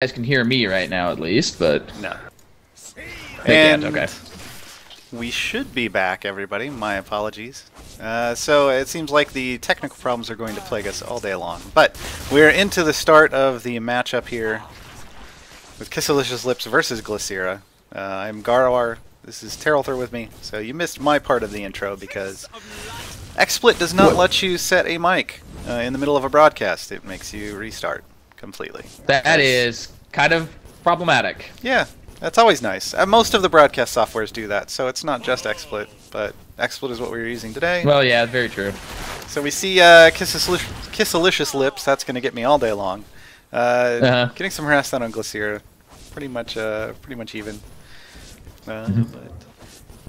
guys can hear me right now, at least, but No. they And can't. Okay. we should be back, everybody. My apologies. So it seems like the technical problems are going to plague us all day long. But we're into the start of the matchup here with Kisselicious Lips versus Glycera. I'm Garwar. This is Terralthur with me. So you missed my part of the intro because XSplit does not let you set a mic in the middle of a broadcast. It makes you restart completely. That is kind of problematic. Yeah, that's always nice. Most of the broadcast softwares do that, so it's not just XSplit, but XSplit is what we're using today. Well, yeah, very true. So we see Kisselicious Lips. That's going to get me all day long. Getting some harassed out on Glycera. Pretty much even.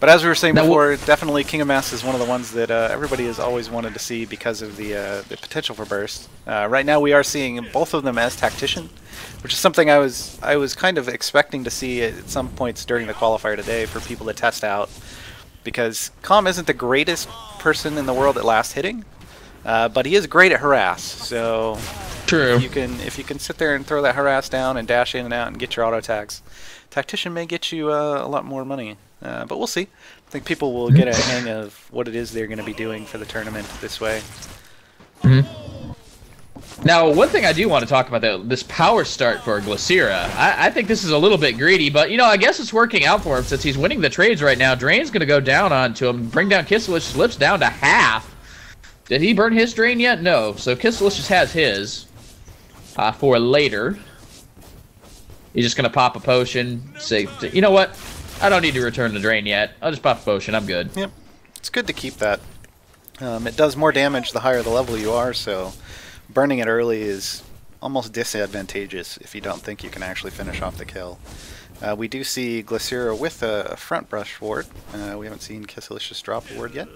But as we were saying before, definitely King of Mass is one of the ones that everybody has always wanted to see because of the potential for burst. Right now we are seeing both of them as Tactician, which is something I was kind of expecting to see at some points during the qualifier today for people to test out, because Com isn't the greatest person in the world at last hitting, but he is great at harass. So True. if you can sit there and throw that harass down and dash in and out and get your auto attacks, Tactician may get you a lot more money. But we'll see. I think people will get a hang of what it is they're going to be doing for the tournament this way. Now, one thing I do want to talk about, this power start for Glycera. I think this is a little bit greedy, but, you know, I guess it's working out for him since he's winning the trades right now. Drain's going to go down onto him, bring down Kisselicious Lips down to half. Did he burn his Drain yet? No. So Kisselicious has his for later. He's just going to pop a potion, say, you know what? I don't need to return the Drain yet. I'll just pop a potion. I'm good. Yep. It's good to keep that. It does more damage the higher the level you are, so burning it early is almost disadvantageous if you don't think you can actually finish off the kill. We do see Glycera with a front brush ward. We haven't seen Kisselicious drop a ward yet.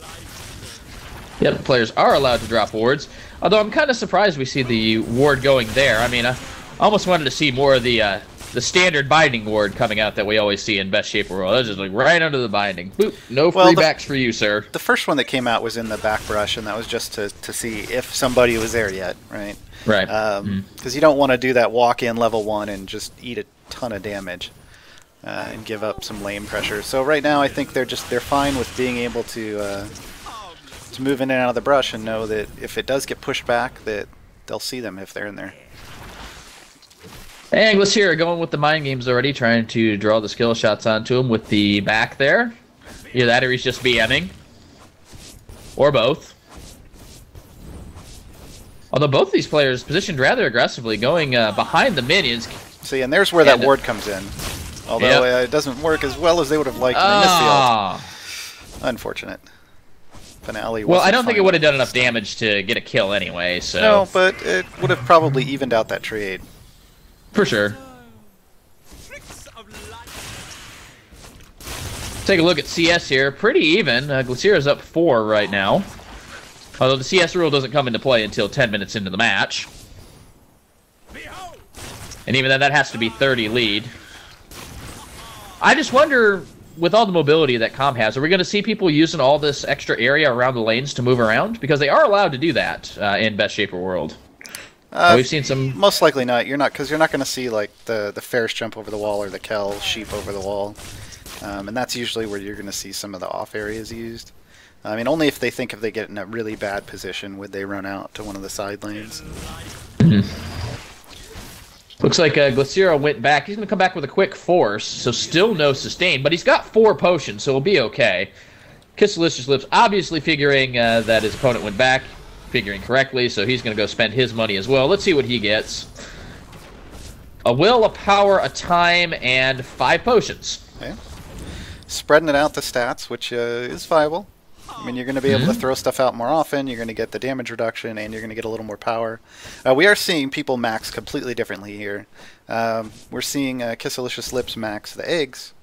Yep, players are allowed to drop wards. Although I'm kind of surprised we see the ward going there. I mean, I almost wanted to see more of the standard binding ward coming out that we always see in Best Shape World. That's just like right under the binding. Boop, no free backs for you, sir. The first one that came out was in the back brush, and that was just to see if somebody was there yet, right? Right. Because you don't want to do that walk-in level 1 and just eat a ton of damage and give up some lane pressure. So right now I think they're fine with being able to move in and out of the brush and know that if it does get pushed back, that they'll see them if they're in there. And Glycera going with the mind games already, trying to draw the skill shots onto him with the back there. Either that or he's just BMing. Or both. Although both of these players positioned rather aggressively, going behind the minions. See, and there's where that ward comes in. Although it doesn't work as well as they would have liked. They missed the ult. Unfortunate. Finale. Well, I don't think it would have done enough damage to get a kill anyway, so... No, but it would have probably evened out that trade. For sure. Take a look at CS here. Pretty even. Glycera's up 4 right now. Although the CS rule doesn't come into play until 10 minutes into the match. And even then, that has to be 30 lead. I just wonder, with all the mobility that Com has, are we going to see people using all this extra area around the lanes to move around? Because they are allowed to do that in Best Shaper World. We've seen some... Most likely not. Because you're not going to see like the Ferris jump over the wall or the Kel sheep over the wall. And that's usually where you're going to see some of the off areas used. I mean, only if they think if they get in a really bad position would they run out to one of the side lanes. Looks like Glycera went back. He's going to come back with a quick force, so still no sustain. But he's got 4 potions, so he'll be okay. Kisselicious Lips obviously figuring that his opponent went back. Figuring correctly, so he's going to go spend his money as well. Let's see what he gets. A will, a power, a time, and 5 potions. Okay. Spreading it out the stats, which is viable. I mean, you're going to be able to throw stuff out more often, you're going to get the damage reduction, and you're going to get a little more power. We are seeing people max completely differently here. We're seeing Kisselicious Lips max the eggs,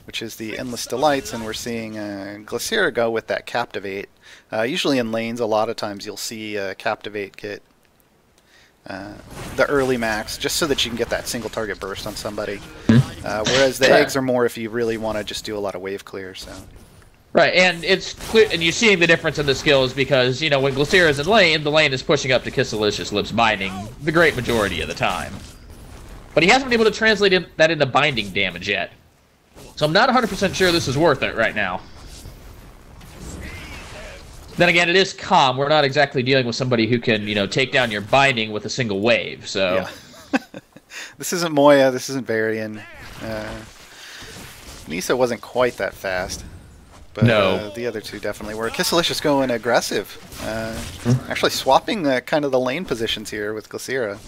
which is the Endless Delights, and we're seeing Glycera go with that Captivate. Usually in lanes, a lot of times you'll see Captivate get the early max, just so that you can get that single target burst on somebody. Whereas the eggs are more if you really want to just do a lot of wave clear. So. Right, and it's clear, and you're seeing the difference in the skills because, you know, when Glycera is in lane, the lane is pushing up to Kisselicious Lips binding the great majority of the time. but he hasn't been able to translate that into binding damage yet. So I'm not 100% sure this is worth it right now. Then again, it is calm. We're not exactly dealing with somebody who can, you know, take down your binding with a single wave. So yeah. This isn't Moya. This isn't Varian. Nisa wasn't quite that fast. But no. The other two definitely were. Kisselicious going aggressive. Actually swapping kind of the lane positions here with Glaciera.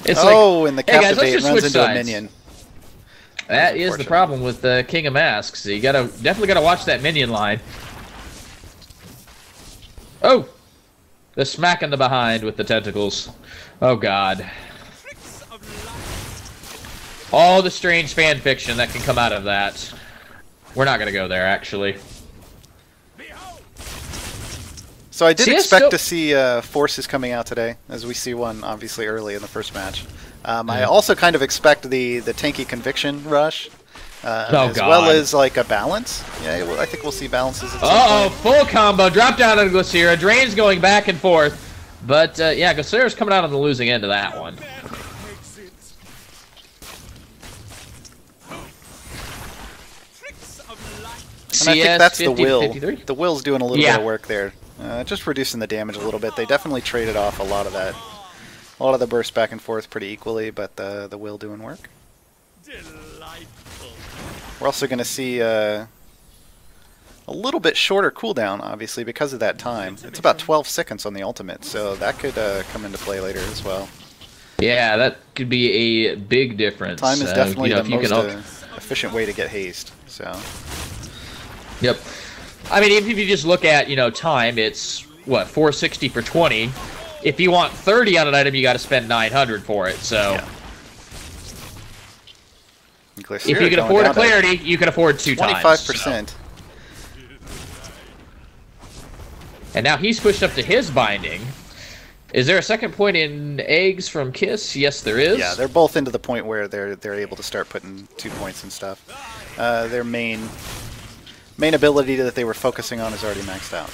It's and the hey guys, Captivate runs into a minion. That is the problem with the King of Masks. You definitely gotta watch that minion line. Oh! The smack in the behind with the tentacles. Oh god. All the strange fan fiction that can come out of that. We're not gonna go there, actually. So I did expect to see forces coming out today, as we see one obviously early in the first match. I also kind of expect the tanky conviction rush. As well as like a balance. Yeah, well, I think we'll see balances at some point. Full combo, drop down on Glaciera. Drain's going back and forth. But yeah, Glaciera's coming out on the losing end of that one. And I think that's the will. 53? The will's doing a little bit of work there. Just reducing the damage a little bit. They definitely traded off a lot of that. A lot of the bursts back and forth pretty equally, but the will doing work. We're also going to see a little bit shorter cooldown, obviously, because of that time. It's about 12 seconds on the ultimate, so that could come into play later as well. Yeah, that could be a big difference. Time is definitely the most efficient way to get haste. So. Yep. I mean, if you just look at, you know, time, it's, what, 460 for 20. If you want 30 on an item, you got to spend 900 for it, so... Yeah. If you can afford a clarity, you can afford 2 times. 25%. So. And now he's pushed up to his binding. Is there a second point in eggs from Kiss? Yes, there is. Yeah, they're both into the point where they're able to start putting 2 points and stuff. Their main ability that they were focusing on is already maxed out.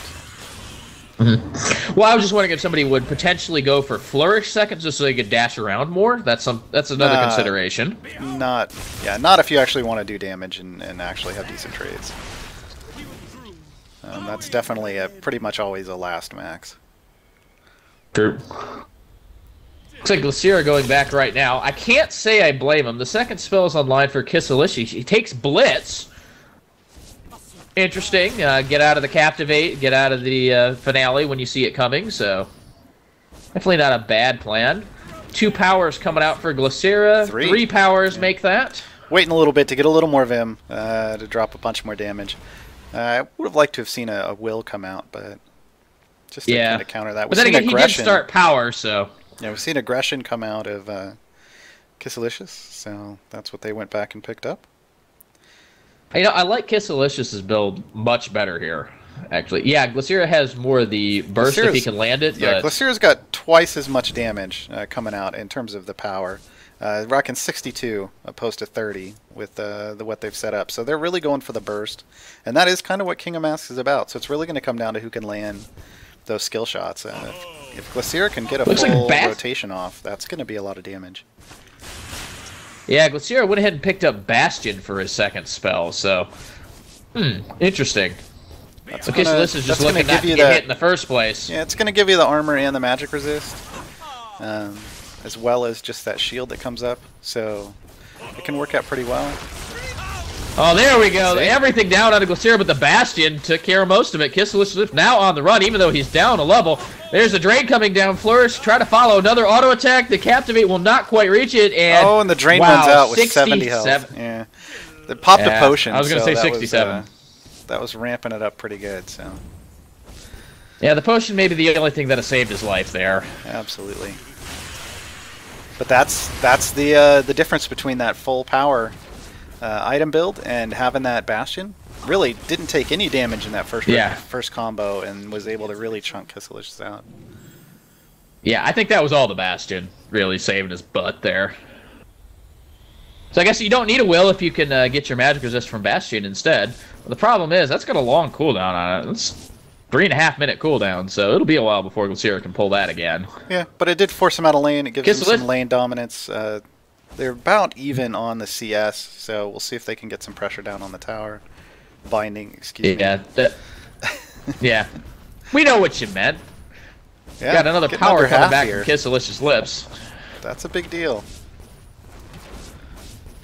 Well, I was just wondering if somebody would potentially go for flourish seconds just so they could dash around more. That's another consideration. Not if you actually want to do damage and actually have decent trades. That's definitely pretty much always a last max. True. Looks like Glaciera going back right now. I can't say I blame him. The second spell is online for Kisselicious. He takes Blitz. Interesting. Get out of the Captivate, get out of the finale when you see it coming, so definitely not a bad plan. 2 powers coming out for Glaciera. 3 powers make that. Waiting a little bit to get a little more Vim to drop a bunch more damage. I would have liked to have seen a will come out, but just to kind of counter that. But then again, he did start power, so... Yeah, we've seen aggression come out of Kisselicious, so that's what they went back and picked up. You know, I like Kisselicious's build much better here, actually. Yeah, Glaciera has more of the burst if he can land it. Yeah, Glaciera's got twice as much damage coming out in terms of the power. Rocking 62 opposed to 30 with what they've set up. So they're really going for the burst. And that is kind of what King of Masks is about. So it's really going to come down to who can land those skill shots. If Glaciera can get a full rotation off, that's going to be a lot of damage. Yeah, Glaciera went ahead and picked up Bastion for his second spell, so... interesting. Okay, so this is just looking not to get hit in the first place. Yeah, it's going to give you the armor and the magic resist, as well as just that shield that comes up, so it can work out pretty well. Oh, there we go. Everything down out of Glaciera, but the Bastion took care of most of it. Kisselicious now on the run, even though he's down a level. There's a Drain coming down. Flourish, try to follow another auto attack. The Captivate will not quite reach it. And the Drain runs out with 70 health. Yeah, they popped a potion. I was going to say 67. That was ramping it up pretty good. So. Yeah, the potion may be the only thing that has saved his life there. Absolutely. But that's the difference between that full power item build and having that Bastion. Really didn't take any damage in that first combo and was able to really chunk Kisselicious out. Yeah, I think that was all the Bastion really saving his butt there. So I guess you don't need a will if you can get your magic resist from Bastion instead. But the problem is that's got a long cooldown on it. 3.5 minute cooldown, so it'll be a while before Glacier can pull that again. Yeah, but it did force him out of lane. It gives Kiss him some lane dominance. They're about even on the CS, so we'll see if they can get some pressure down on the tower. Binding, excuse me. Yeah. We know what you meant. Yeah, got another power coming back from Kiss Alicia's lips. That's a big deal.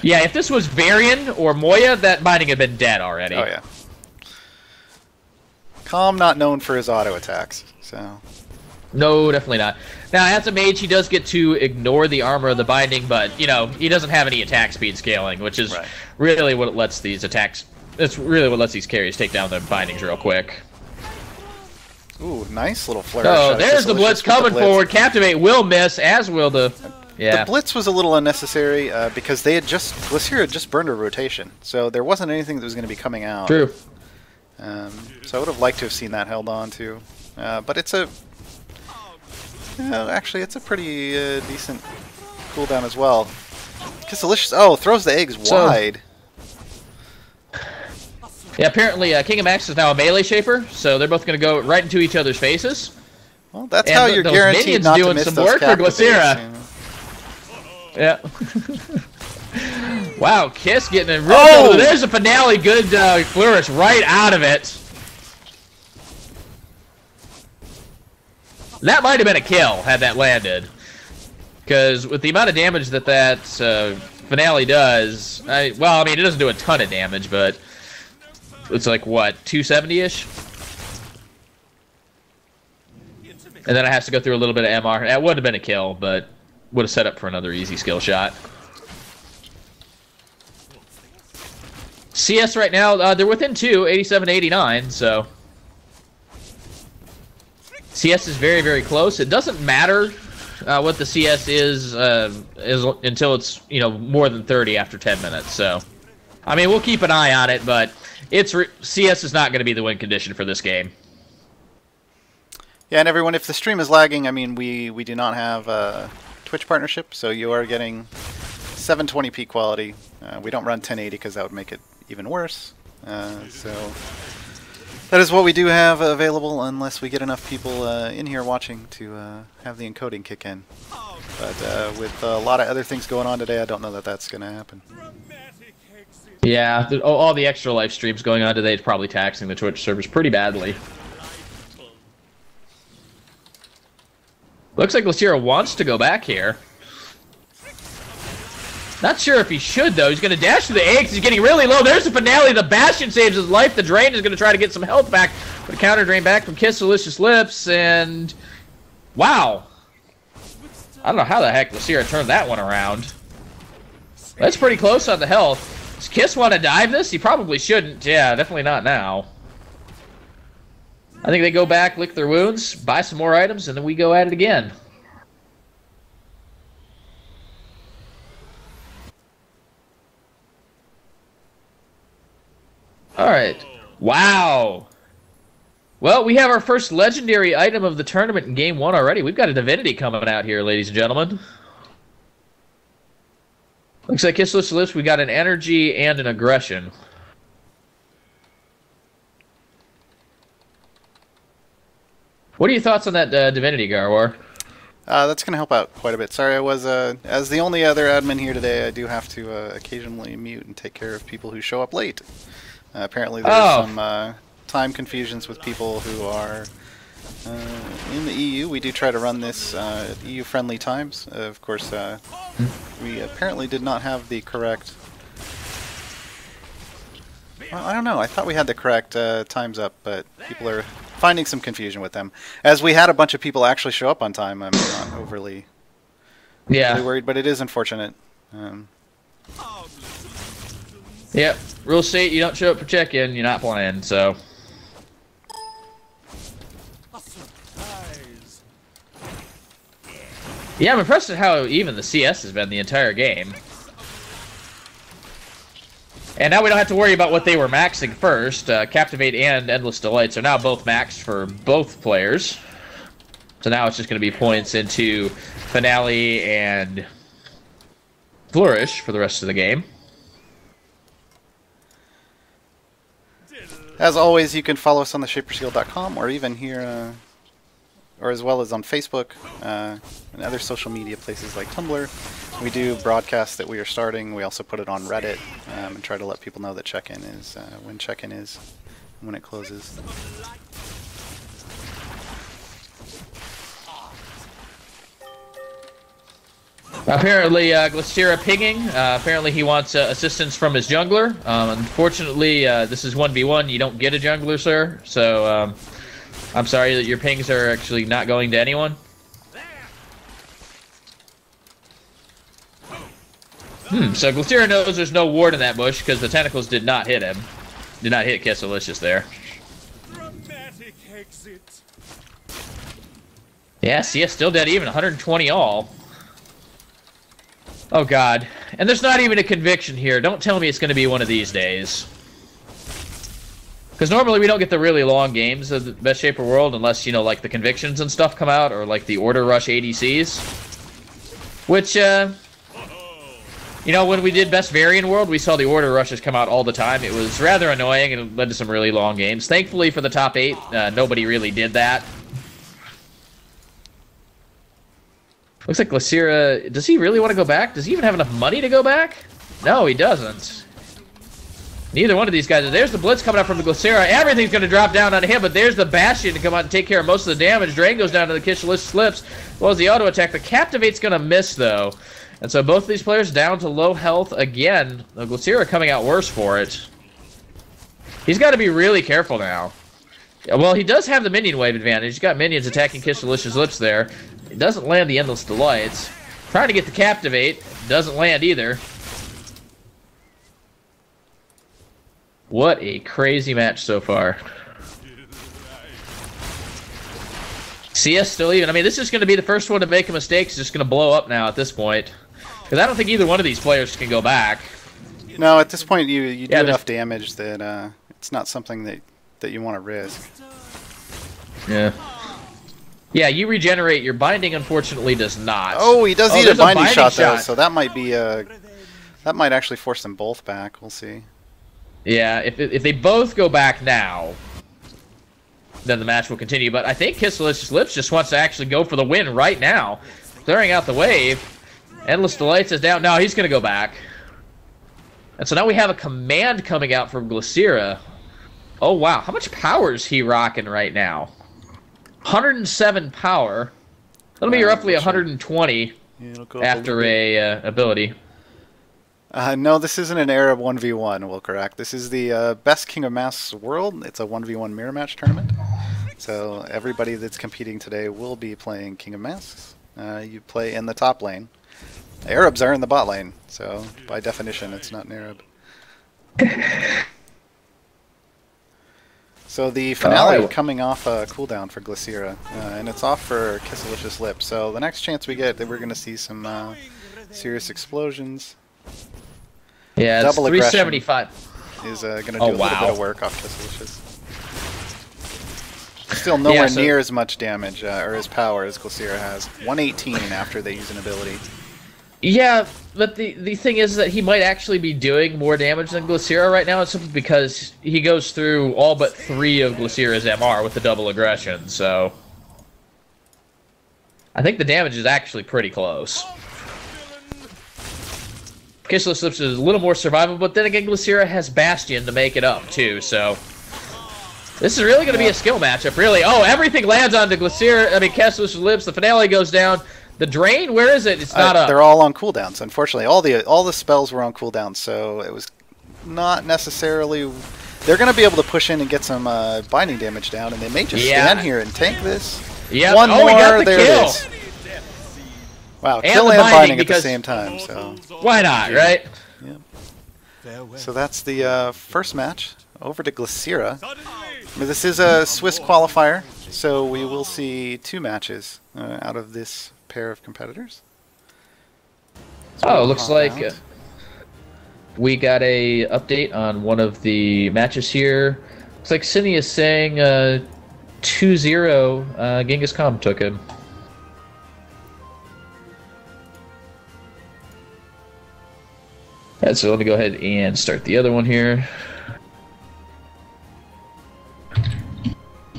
Yeah, if this was Varian or Moya, that binding had been dead already. Oh, yeah. Calm not known for his auto attacks, so... No, definitely not. Now, as a mage, he does get to ignore the armor of the binding, but, you know, he doesn't have any attack speed scaling, which is really what lets these attacks... It's really what lets these carries take down the bindings real quick. Ooh, nice little flourish. Oh, there's the Blitz coming forward. Captivate will miss, as will the... Yeah. The Blitz was a little unnecessary because they had Glacier had just burned a rotation, so there wasn't anything that was going to be coming out. True. So I would have liked to have seen that held on to. But it's a... actually, it's a pretty decent cooldown as well. Kissalicious... Oh, throws the eggs wide. Yeah, apparently King of Max is now a melee shaper, so they're both going to go right into each other's faces. Well, that's how you're guaranteed not to miss those work for Glaciera. Yeah. Wow, Kiss getting in real good. There's a finale, good flourish right out of it. That might have been a kill had that landed. Because with the amount of damage that finale does, well, I mean, it doesn't do a ton of damage, but it's like, what, 270-ish? And then it has to go through a little bit of MR. That would have been a kill, but would have set up for another easy skill shot. CS right now, they're within 2, 87-89, so... CS is very, very close. It doesn't matter what the CS is until it's, you know, more than 30 after 10 minutes, so... I mean, we'll keep an eye on it, but CS is not going to be the win condition for this game. Yeah, and everyone, if the stream is lagging, I mean, we do not have a Twitch partnership, so you are getting 720p quality. We don't run 1080 because that would make it even worse. So that is what we do have available, unless we get enough people in here watching to have the encoding kick in. But with a lot of other things going on today, I don't know that that's going to happen. Yeah, all the extra live streams going on today is probably taxing the Twitch servers pretty badly. Looks like Glaciera wants to go back here. Not sure if he should, though. He's going to dash to the eggs. He's getting really low. There's the finale. The Bastion saves his life. The Drain is going to try to get some health back. But a counter Drain back from Kiss Alicia's lips. And... wow. I don't know how the heck Glaciera turned that one around. That's pretty close on the health. Does Kiss want to dive this? He probably shouldn't. Yeah, definitely not now. I think they go back, lick their wounds, buy some more items, and then we go at it again. Alright. Wow. Well, we have our first legendary item of the tournament in Game 1 already. We've got a Divinity coming out here, ladies and gentlemen. Looks like Kissless Lips, we got an Energy and an Aggression. What are your thoughts on that Divinity, Garwar? That's going to help out quite a bit. Sorry, I was, as the only other admin here today, I do have to occasionally mute and take care of people who show up late. Apparently there's some time confusions with people who are in the EU. We do try to run this at EU-friendly times. Of course, we apparently did not have the correct... Well, I don't know. I thought we had the correct times up, but people are finding some confusion with them. As we had a bunch of people actually show up on time, I'm not overly worried, but it is unfortunate. Yep. Rule state, you don't show up for check-in, you're not playing, so... Yeah, I'm impressed at how even the CS has been the entire game. And now we don't have to worry about what they were maxing first. Captivate and Endless Delights are now both maxed for both players. So now it's just going to be points into Finale and Flourish for the rest of the game. As always, you can follow us on the shapersguild.com or even here, or as well as on Facebook and other social media places like Tumblr. We do broadcasts that we are starting. We also put it on Reddit and try to let people know that check-in is when check-in is, when it closes. Apparently, Glycera pinging. Apparently, he wants assistance from his jungler. Unfortunately, this is 1v1. You don't get a jungler, sir. So, I'm sorry that your pings are actually not going to anyone. So Glycera knows there's no ward in that bush because the tentacles did not hit him. Did not hit Kisselicious there. Yeah, CS still dead even. 120 all. Oh god. And there's not even a conviction here. Don't tell me it's going to be one of these days. Because normally we don't get the really long games of the Best Shaper World unless, you know, like the convictions and stuff come out, or like the Order Rush ADCs. Which, you know, when we did Best Varian World, we saw the Order Rushes come out all the time. It was rather annoying and it led to some really long games. Thankfully for the top 8, nobody really did that. Looks like Glycera, does he really want to go back? Does he even have enough money to go back? No, he doesn't. Neither one of these guys. There's the Blitz coming up from the Glycera. Everything's going to drop down on him, but there's the Bastion to come out and take care of most of the damage. Drain goes down to the Kisselicious slips, as well as the auto attack. The Captivate's going to miss, though. And so both of these players down to low health again. The Glycera coming out worse for it. He's got to be really careful now. Well, he does have the minion wave advantage. He's got minions attacking Kisselicious lips there. It doesn't land the Endless Delights. Trying to get the Captivate. Doesn't land either. What a crazy match so far. CS still even. I mean, this is going to be the first one to make a mistake. It's just going to blow up now at this point. Because I don't think either one of these players can go back. No, at this point you do enough damage that it's not something that you want to risk. Yeah. Yeah, you regenerate. Your binding, unfortunately, does not. Oh, he does eat a binding shot, though, so that might be that might actually force them both back. We'll see. Yeah, if they both go back now, then the match will continue. But I think Kisselicious Lips just wants to actually go for the win right now. Clearing out the wave. Endless Delights is down. No, he's going to go back. And so now we have a command coming out from Glycera. Oh, wow. How much power is he rocking right now? 107 power. That'll be roughly 120 after a ability. No, this isn't an Arab 1v1, we'll correct. This is the Best King of Masks World. It's a 1v1 mirror match tournament. So everybody that's competing today will be playing King of Masks. You play in the top lane. Arabs are in the bot lane, so by definition it's not an Arab. So the finale coming off a cooldown for Glycera, and it's off for Kisselicious Lips. So the next chance we get, that we're going to see some serious explosions. Yeah, it's 375. Is going to do a little bit of work off Kisselicious. Still nowhere near as much damage or as power as Glycera has. 118 after they use an ability. Yeah, but the thing is that he might actually be doing more damage than Glycera right now, simply because he goes through all but 3 of Glycera's MR with the double aggression, so I think the damage is actually pretty close. Kisselicious Lips is a little more survivable, but then again, Glycera has Bastion to make it up, too, so this is really going to be a skill matchup, really. Oh, everything lands onto Glycera, I mean, Kisselicious Lips, the finale goes down. The drain, where is it? It's not up. They're all on cooldowns, unfortunately. All the spells were on cooldown, so it was not necessarily... They're going to be able to push in and get some binding damage down, and they may just stand here and tank this. Yeah. One more, we got the there kill. it is. Wow, and kill and binding at the same time. So why not, right? Yeah. So that's the first match. Over to Glycera. This is a Swiss qualifier, so we will see 2 matches out of this pair of competitors. So looks like we got a update on one of the matches here. Looks like Cindy is saying 2-0 Genghis Khan took him. Yeah, so let me go ahead and start the other one here.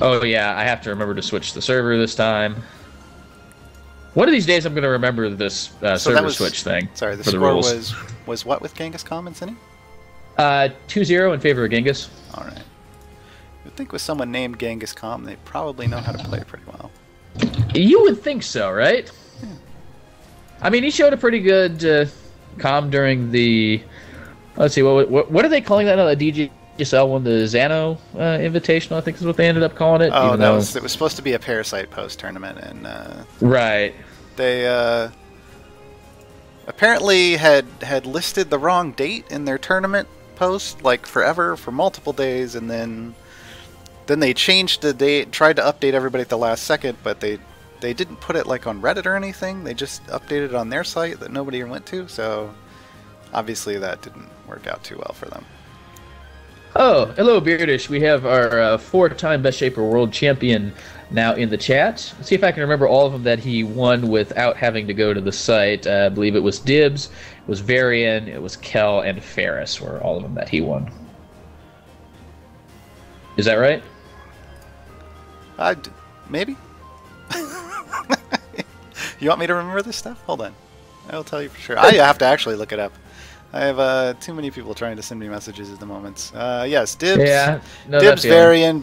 Oh yeah, I have to remember to switch the server this time. One of these days, I'm going to remember this server switch thing. Sorry, the for score rules. was what with Genghis Khan and Cine? 2-0 in favor of Genghis. All right. You'd think with someone named Genghis Khan, they probably know how to play pretty well. You would think so, right? Yeah. I mean, he showed a pretty good comm during the. Let's see, what are they calling that? The DGSL one, the Xano Invitational, I think is what they ended up calling it. Oh, it was supposed to be a Parasite post tournament, and right. They apparently had listed the wrong date in their tournament post, like forever, for multiple days, and then they changed the date, tried to update everybody at the last second, but they didn't put it like on Reddit or anything. They just updated it on their site that nobody went to, so obviously that didn't work out too well for them. Oh, hello Beardish. We have our 4-time Best Shaper World Champion now in the chat. Let's see if I can remember all of them that he won without having to go to the site. I believe it was Dibs, it was Varian, it was Kel, and Ferris were all of them that he won. Is that right? Maybe. You want me to remember this stuff? Hold on. I'll tell you for sure. I have to actually look it up. I have too many people trying to send me messages at the moment. Yes, Dibs, yeah, Dibs, Varian,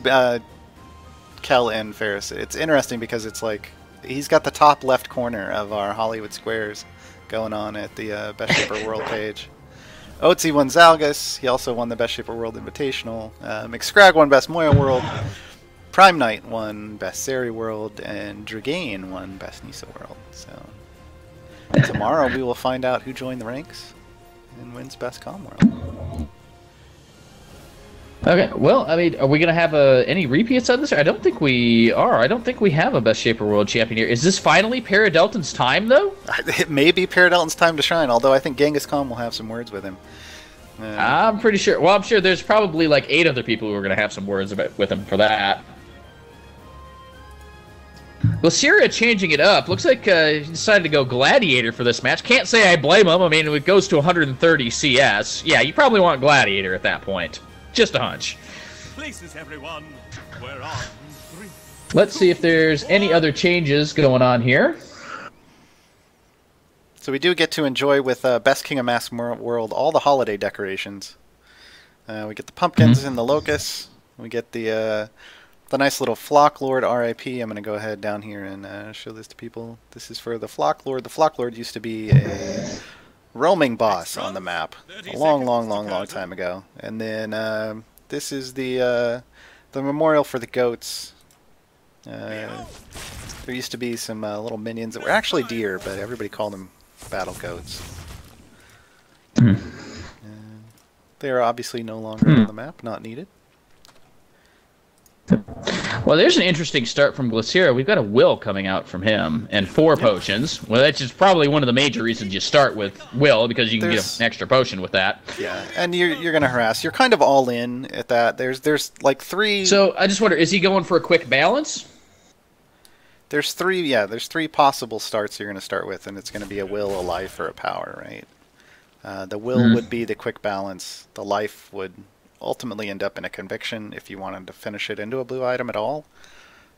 Kel, and Ferris. It's interesting because it's like he's got the top left corner of our Hollywood Squares going on at the Best Shaper World page. Otzi won Zalgus. He also won the Best Shaper World Invitational. McScrag won Best Moya World. Prime Knight won Best Seri World, and Dragain won Best Nisa World. So tomorrow we will find out who joined the ranks and wins Best Com World. Okay, well, I mean, are we going to have any repeats on this? I don't think we are. I don't think we have a Best Shaper World Champion here. Is this finally Paradelton's time, though? It may be Paradelton's time to shine, although I think Genghis Khan will have some words with him. I'm pretty sure. Well, I'm sure there's probably like 8 other people who are going to have some words with him for that. Well, Syria changing it up. Looks like he decided to go Gladiator for this match. Can't say I blame him. I mean, it goes to 130 CS. Yeah, you probably want Gladiator at that point. Just a hunch. Places, everyone. We're on 3. Let's see if there's any other changes going on here. So we do get to enjoy with Best King of Mask World all the holiday decorations. We get the pumpkins and the locusts. We get the nice little Flock Lord RIP. I'm going to go ahead down here and show this to people. This is for the Flock Lord. The Flock Lord used to be a roaming boss on the map a long time ago. And then this is the memorial for the goats. There used to be some little minions that were actually deer, but everybody called them battle goats. They are obviously no longer on the map, not needed. Well, there's an interesting start from Glaciera. We've got a Will coming out from him, and 4 potions. Well, that's just probably one of the major reasons you start with Will, because you can get an extra potion with that. Yeah, and you're going to harass. You're kind of all in at that. There's like 3... So, I just wonder, is he going for a quick balance? There's 3 possible starts you're going to start with, and it's going to be a Will, a Life, or a Power, right? The Will would be the quick balance. The Life would ultimately end up in a Conviction if you wanted to finish it into a blue item at all.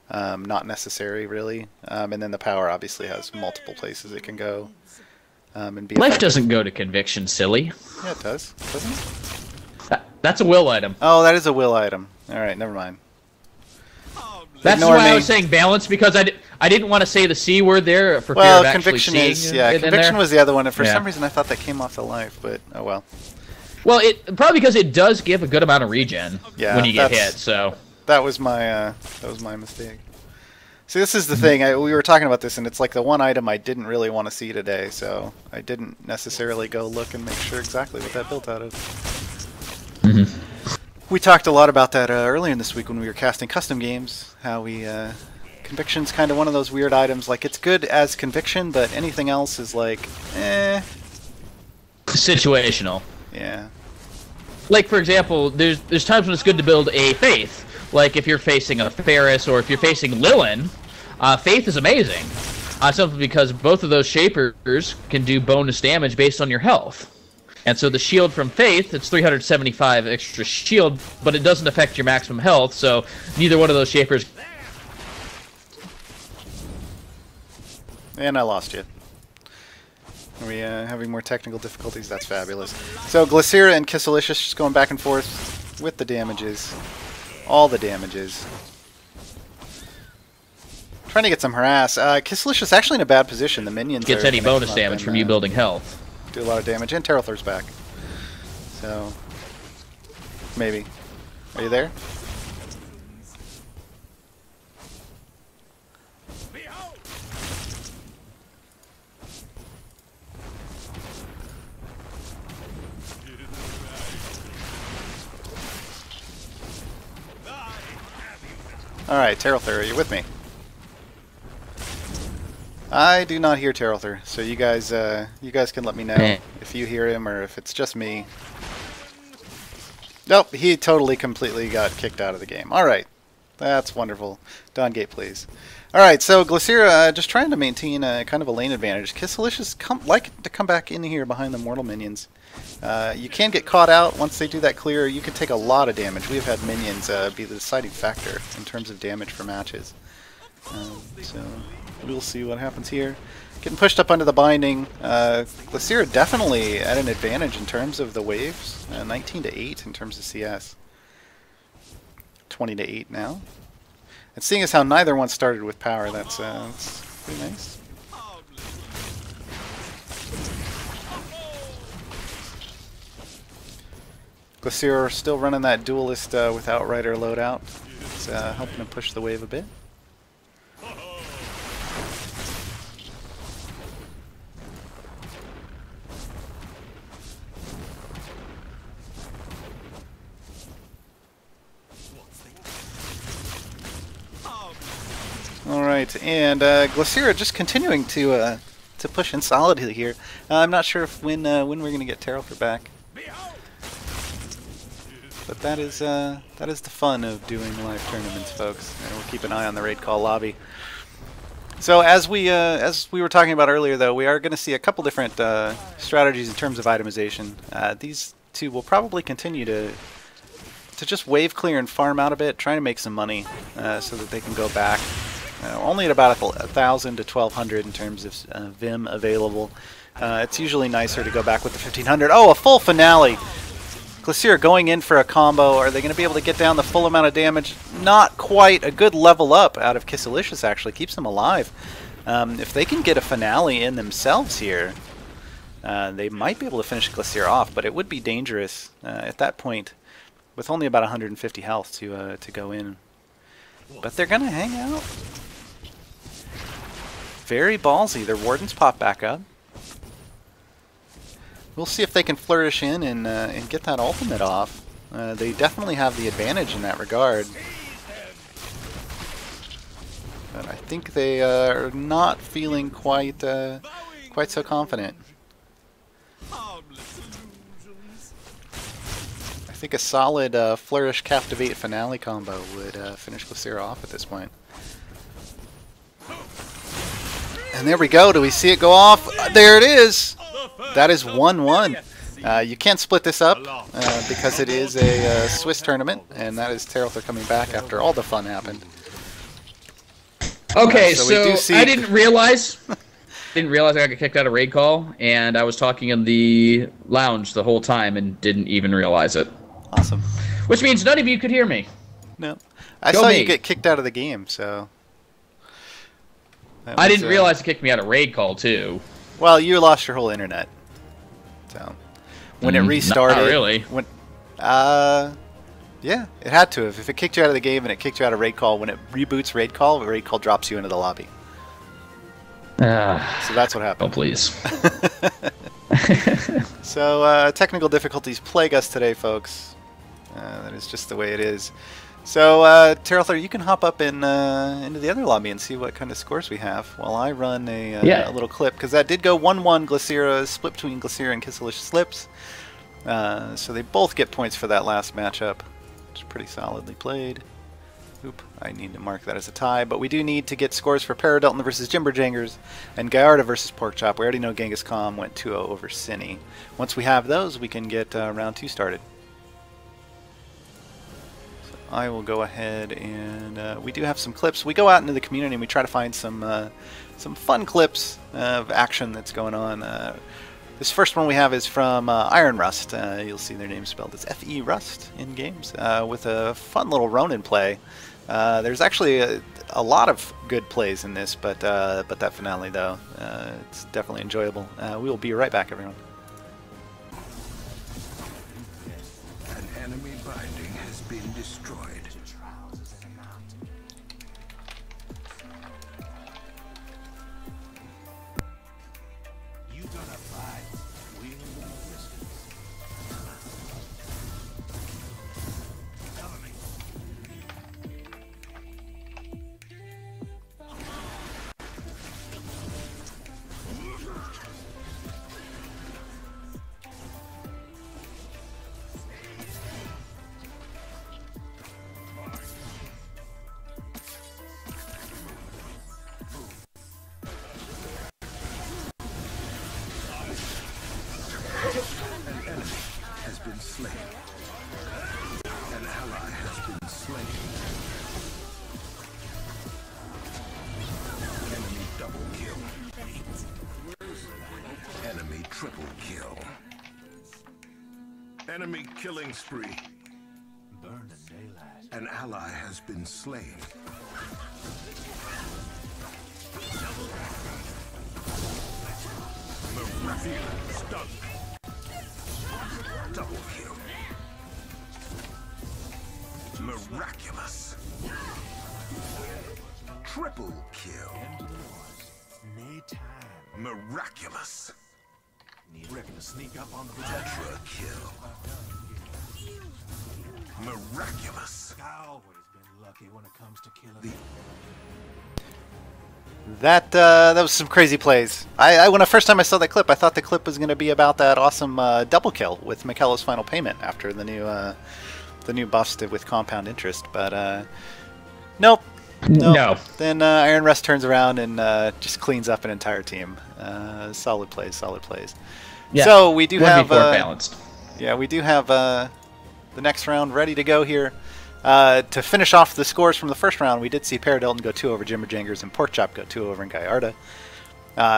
Not necessary, really. And then the Power obviously has multiple places it can go. And be Life doesn't go to Conviction, silly. Yeah, it does. Doesn't it? That's a Will item. Oh, that is a Will item. Alright, never mind. That's why I was saying balance, because I didn't want to say the C word there for fear of actually Conviction seeing is, it Conviction was the other one, and for Yeah. some reason I thought that came off the Life, but oh well. Well, probably because it does give a good amount of regen when you get hit. So that was my mistake. See, this is the thing. We were talking about this, and it's like the one item I didn't really want to see today, so I didn't necessarily go look and make sure exactly what that built out of. We talked a lot about that earlier in this week when we were casting custom games. How we Conviction's kind of one of those weird items. Like, it's good as Conviction, but anything else is like, situational. Yeah. Like, for example, there's times when it's good to build a Faith. Like if you're facing a Ferris or if you're facing Lilin, Faith is amazing. Simply because both of those Shapers can do bonus damage based on your health. And so the shield from Faith, it's 375 extra shield, but it doesn't affect your maximum health, so neither one of those Shapers... And I lost you. Are we having more technical difficulties? That's fabulous. So Glycera and Kisselicious just going back and forth with the damages. All the damages. Trying to get some harass. Kisselicious actually in a bad position. The minions gets any bonus damage from you building health. Do a lot of damage. And Terralthur's back. So, maybe. Are you there? Alright, Terralthur, are you with me? I do not hear Terralthur, so you guys can let me know if you hear him or if it's just me. Nope, he totally, completely got kicked out of the game. Alright, that's wonderful. Dawn Gate, please. Alright, so Glycera just trying to maintain a kind of a lane advantage. Kisselicious like to come back in here behind the mortal minions. You can get caught out once they do that clear. You can take a lot of damage. We've had minions be the deciding factor in terms of damage for matches. So we'll see what happens here. Getting pushed up under the binding. Glycera definitely at an advantage in terms of the waves. 19 to 8 in terms of CS. 20 to 8 now. And seeing as how neither one started with power, that's pretty nice. Glycera still running that duelist with Outrider loadout. It's helping him push the wave a bit. Alright, and Glycera just continuing to push in solidly here. I'm not sure if when we're going to get Terralthur back. But that is the fun of doing live tournaments, folks. And we'll keep an eye on the raid call lobby. So as we were talking about earlier, though, we are going to see a couple different strategies in terms of itemization. These two will probably continue to just wave clear and farm out a bit, trying to make some money so that they can go back. Only at about 1,000 to 1,200 in terms of Vim available. It's usually nicer to go back with the 1,500. Oh, a full finale! Glycera going in for a combo. Are they going to be able to get down the full amount of damage? Not quite. A good level up out of Kisselicious actually keeps them alive. If they can get a finale in themselves here, they might be able to finish Glycera off, but it would be dangerous at that point with only about 150 health to go in. But they're going to hang out. Very ballsy. Their wardens pop back up. We'll see if they can flourish in and get that ultimate off. They definitely have the advantage in that regard. But I think they are not feeling quite so confident. I think a solid Flourish, Captivate, Finale combo would finish Glycera off at this point. And there we go. Do we see it go off? There it is! That is 1-1. You can't split this up because it is a Swiss tournament, and that is Terralthur coming back after all the fun happened. Okay, so I didn't realize I got kicked out of raid call, and I was talking in the lounge the whole time and didn't even realize it. Awesome. Which means none of you could hear me. No. I saw you get kicked out of the game, so... I didn't realize it kicked me out of raid call, too. Well, you lost your whole internet. So when it restarted... Not really. When, yeah, it had to have. If it kicked you out of the game and it kicked you out of raid call, when it reboots raid call drops you into the lobby. So that's what happened. Oh, please. So technical difficulties plague us today, folks. That is just the way it is. So Terralthur, you can hop up in into the other lobby and see what kind of scores we have while I run a little clip, because that did go 1-1. Glycera split between Glycera and Kisselicious Slips. So they both get points for that last matchup, which is pretty solidly played. Oop, I need to mark that as a tie, but we do need to get scores for Paradelton versus Jimberjangers and Gallardo versus Porkchop. We already know Genghis Khan went 2-0 over Cine. Once we have those, we can get round 2 started. So I will go ahead and we do have some clips. We go out into the community and we try to find some fun clips of action that's going on. This first one we have is from Iron Rust. You'll see their name spelled as F-E Rust in games, with a fun little Ronin play. There's actually a lot of good plays in this, but that finale though, it's definitely enjoyable. We will be right back, everyone. An enemy binding has been destroyed. You gonna fight? We'll resistance. Cover me. An enemy has been slain. An ally has been slain. Enemy double kill. Enemy triple kill. Enemy killing spree. Burn the daylight. An ally has been slain. Miraculous stun. Double kill. Miraculous. Triple kill. Nay time. Miraculous. Reckon to sneak up on the Tetra kill. Miraculous. Always been lucky when it comes to killing. That was some crazy plays. When the first time I saw that clip, I thought the clip was going to be about that awesome double kill with Mikello's final payment after the new buffs did with compound interest. But nope. No. Then Iron Rust turns around and just cleans up an entire team. Solid plays, solid plays. Yeah. So we do have balanced. Yeah, we do have the next round ready to go here. To finish off the scores from the first round, we did see Paradelton go 2 over Jimberjangers and Porkchop go 2 over in Gallardo.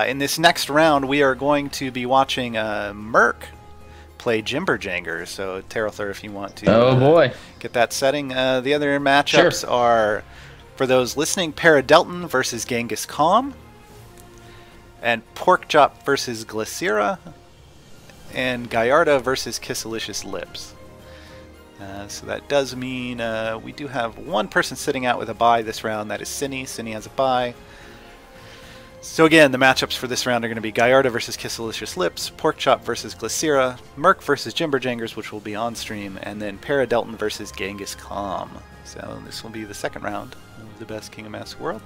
In this next round, we are going to be watching Merc play Jimberjangers. So, Terralthur, if you want to get that setting. The other matchups are, for those listening, Paradelton versus Genghis Khan, and Porkchop versus Glycera, and Gallardo versus Kisselicious Lips. So that does mean we do have one person sitting out with a bye this round. That is Cine. Cine has a bye. So again, the matchups for this round are going to be Gallardo versus Kisselicious Lips, Porkchop versus Glycera, Merc versus Jimberjangers, which will be on stream, and then Paradelton versus Genghis Khan. So this will be the second round of the Best King of Mask World.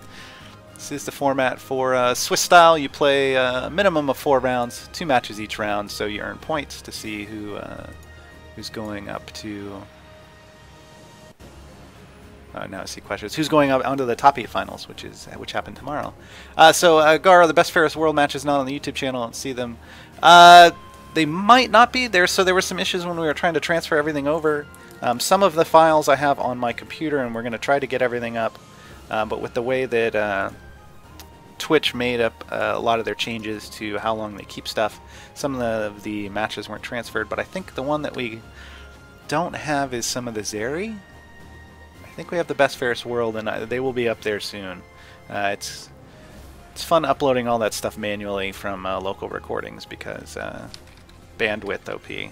This is the format for Swiss style. You play a minimum of 4 rounds, 2 matches each round, so you earn points to see who's going up to... now I see questions. Who's going up onto the top 8 finals, which happen tomorrow. So Gar, the Best Ferris World match is not on the YouTube channel. I don't see them. They might not be there. So there were some issues when we were trying to transfer everything over. Some of the files I have on my computer, and we're going to try to get everything up. But with the way that Twitch made up a lot of their changes to how long they keep stuff, some of the matches weren't transferred. But I think the one that we don't have is some of the Zeri. I think we have the Best Ferris World, and they will be up there soon. It's fun uploading all that stuff manually from local recordings because bandwidth OP.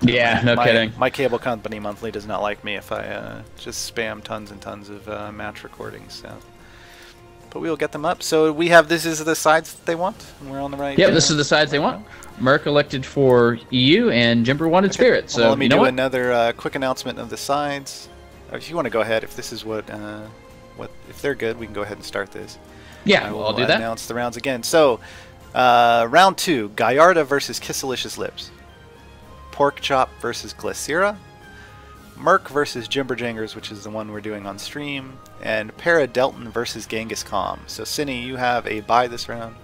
Yeah, no kidding. My cable company monthly does not like me if I just spam tons and tons of match recordings. So, but we will get them up. So we have this is the sides that they want, and we're on the right. Yep, this is the sides they want. Merc elected for EU, and Jimber wanted Spirit. So well, let me do what? another quick announcement of the sides. If you want to go ahead, if this is what if they're good, we can go ahead and start this. Yeah, I'll do that. Announce the rounds again. So, round 2, Gallardo versus Kisselicious Lips. Porkchop versus Glycera. Merc versus Jimberjangers, which is the one we're doing on stream, and Para Delton versus Genghis Khan. So, Cinny, you have a bye this round.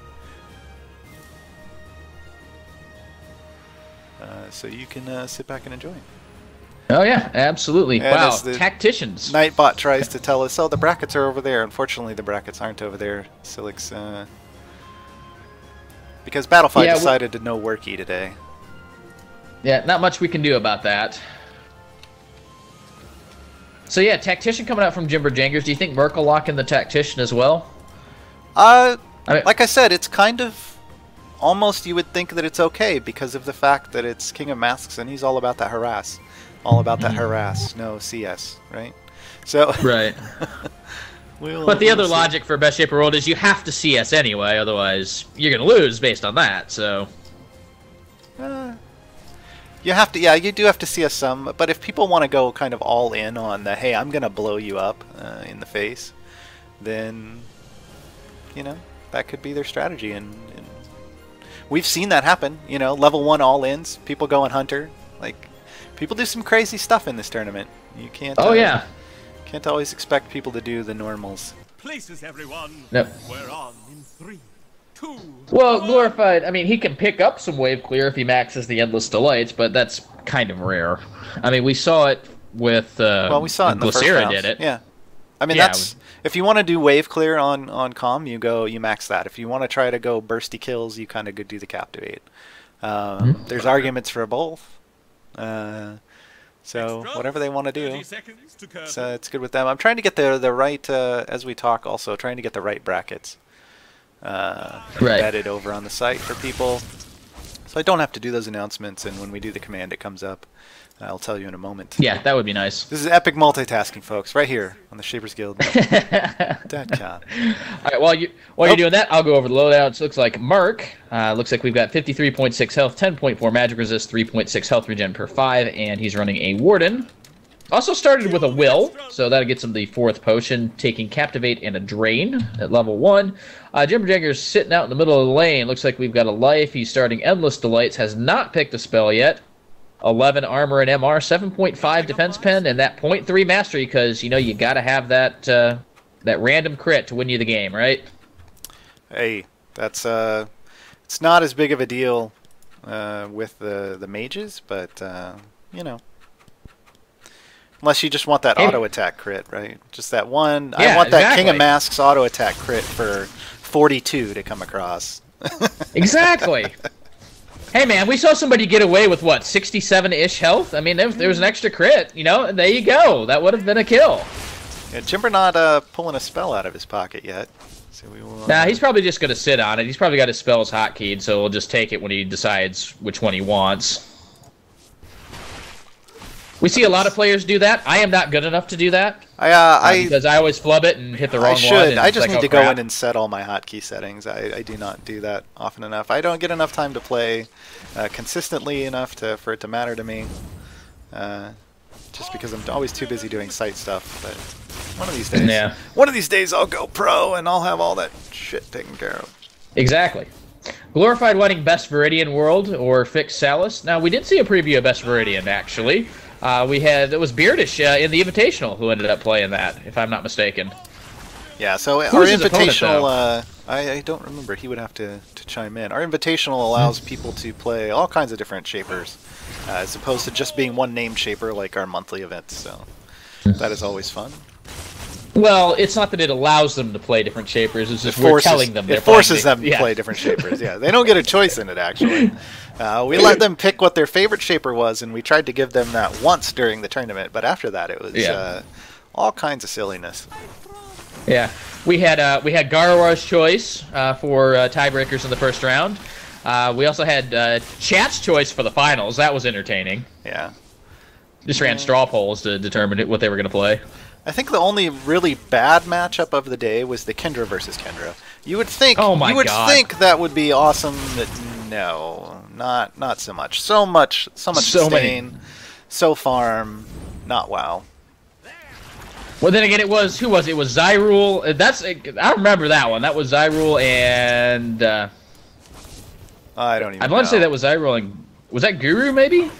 So you can sit back and enjoy. Oh yeah, absolutely. And wow, as the tacticians. Nightbot tries to tell us, oh, the brackets are over there. Unfortunately, the brackets aren't over there, Silix. Because Battlefight decided to no worky today. Yeah, not much we can do about that. So yeah, tactician coming out from Jimberjangers. Do you think Merc will lock in the tactician as well? Like I said, it's kind of almost you would think that it's okay because of the fact that it's King of Masks and he's all about that harass. All about that harass, no CS, right? So right. But the other logic for Best Shaper World is you have to CS anyway, otherwise you're going to lose based on that, so... you have to, yeah, you do have to CS some, but if people want to go kind of all in on the, hey, I'm going to blow you up in the face, then, you know, that could be their strategy. And we've seen that happen, you know, level 1 all-ins, people go on Hunter, like, people do some crazy stuff in this tournament. You can't... yeah. Can't always expect people to do the normals. Places, everyone. Yep. We're on in 3, 2. Well, Glorified, I mean, he can pick up some wave clear if he maxes the Endless Delights, but that's kind of rare. I mean, we saw it with... well, we saw it in the first round. Did it. Yeah. I mean, that's... If you want to do wave clear on Com, you max that. If you want to try to go bursty kills, you kind of go do the Captivate. There's arguments for both. So whatever they want to do, it's good with them. I'm trying to get the right, as we talk also, trying to get the right brackets embedded over on the site for people. So I don't have to do those announcements, and when we do the command, it comes up. I'll tell you in a moment. Yeah, that would be nice. This is epic multitasking, folks, right here on the Shapers Guild. All right, while you're doing that, I'll go over the loadouts. Looks like Merc. Looks like we've got 53.6 health, 10.4 magic resist, 3.6 health regen per 5, and he's running a Warden. Also started with a Will, so that gets him the 4th potion, taking Captivate and a Drain at level 1. Jimberjagger's sitting out in the middle of the lane. Looks like we've got a life. He's starting Endless Delights, has not picked a spell yet. 11 armor and MR, 7.5 defense pen, and that 0.3 mastery, because, you know, you got to have that that random crit to win you the game, right? Hey, that's it's not as big of a deal with the mages, but you know, unless you just want that auto attack crit, right? Just that one. Yeah, I want that King of Masks auto attack crit for 42 to come across. Exactly. Hey man, we saw somebody get away with what, 67-ish health? I mean, there was an extra crit, you know, and there you go. That would have been a kill. Yeah, Jimber not pulling a spell out of his pocket yet. So we will, nah, he's probably just going to sit on it. He's probably got his spells hotkeyed, so he'll just take it when he decides which one he wants. We see a lot of players do that. I am not good enough to do that. Because I always flub it and hit the wrong one. I should. I just like, need to go in and set all my hotkey settings. I do not do that often enough. I don't get enough time to play consistently enough for it to matter to me. Just because I'm always too busy doing site stuff. But one of these days, I'll go pro and I'll have all that shit taken care of. Exactly. Glorified winning Best Viridian World or Fixed Salus. Now we did see a preview of Best Viridian actually. It was Beardish in the Invitational who ended up playing that, if I'm not mistaken. Yeah, so our Invitational, I don't remember, he would have to chime in. Our Invitational allows people to play all kinds of different Shapers, as opposed to just being one named Shaper like our monthly events, so that is always fun. Well, it's not that it allows them to play different Shapers, it's just we're telling them they're It forces them to play different Shapers, yeah. They don't get a choice in it, actually. We let them pick what their favorite Shaper was, and we tried to give them that once during the tournament, but after that it was all kinds of silliness. Yeah, we had Garrowar's Choice for tiebreakers in the first round. We also had Chat's Choice for the finals. That was entertaining. Yeah. Just ran straw polls to determine what they were going to play. I think the only really bad matchup of the day was the Kendra versus Kendra. You would think, think that would be awesome, but no, not so much. So much sustain, so farm, not WoW. Well, then again, it was who was it? It was Zyrule. I remember that one. That was Zyrule and I don't even. I want to say that was Zyrule and was that Guru maybe?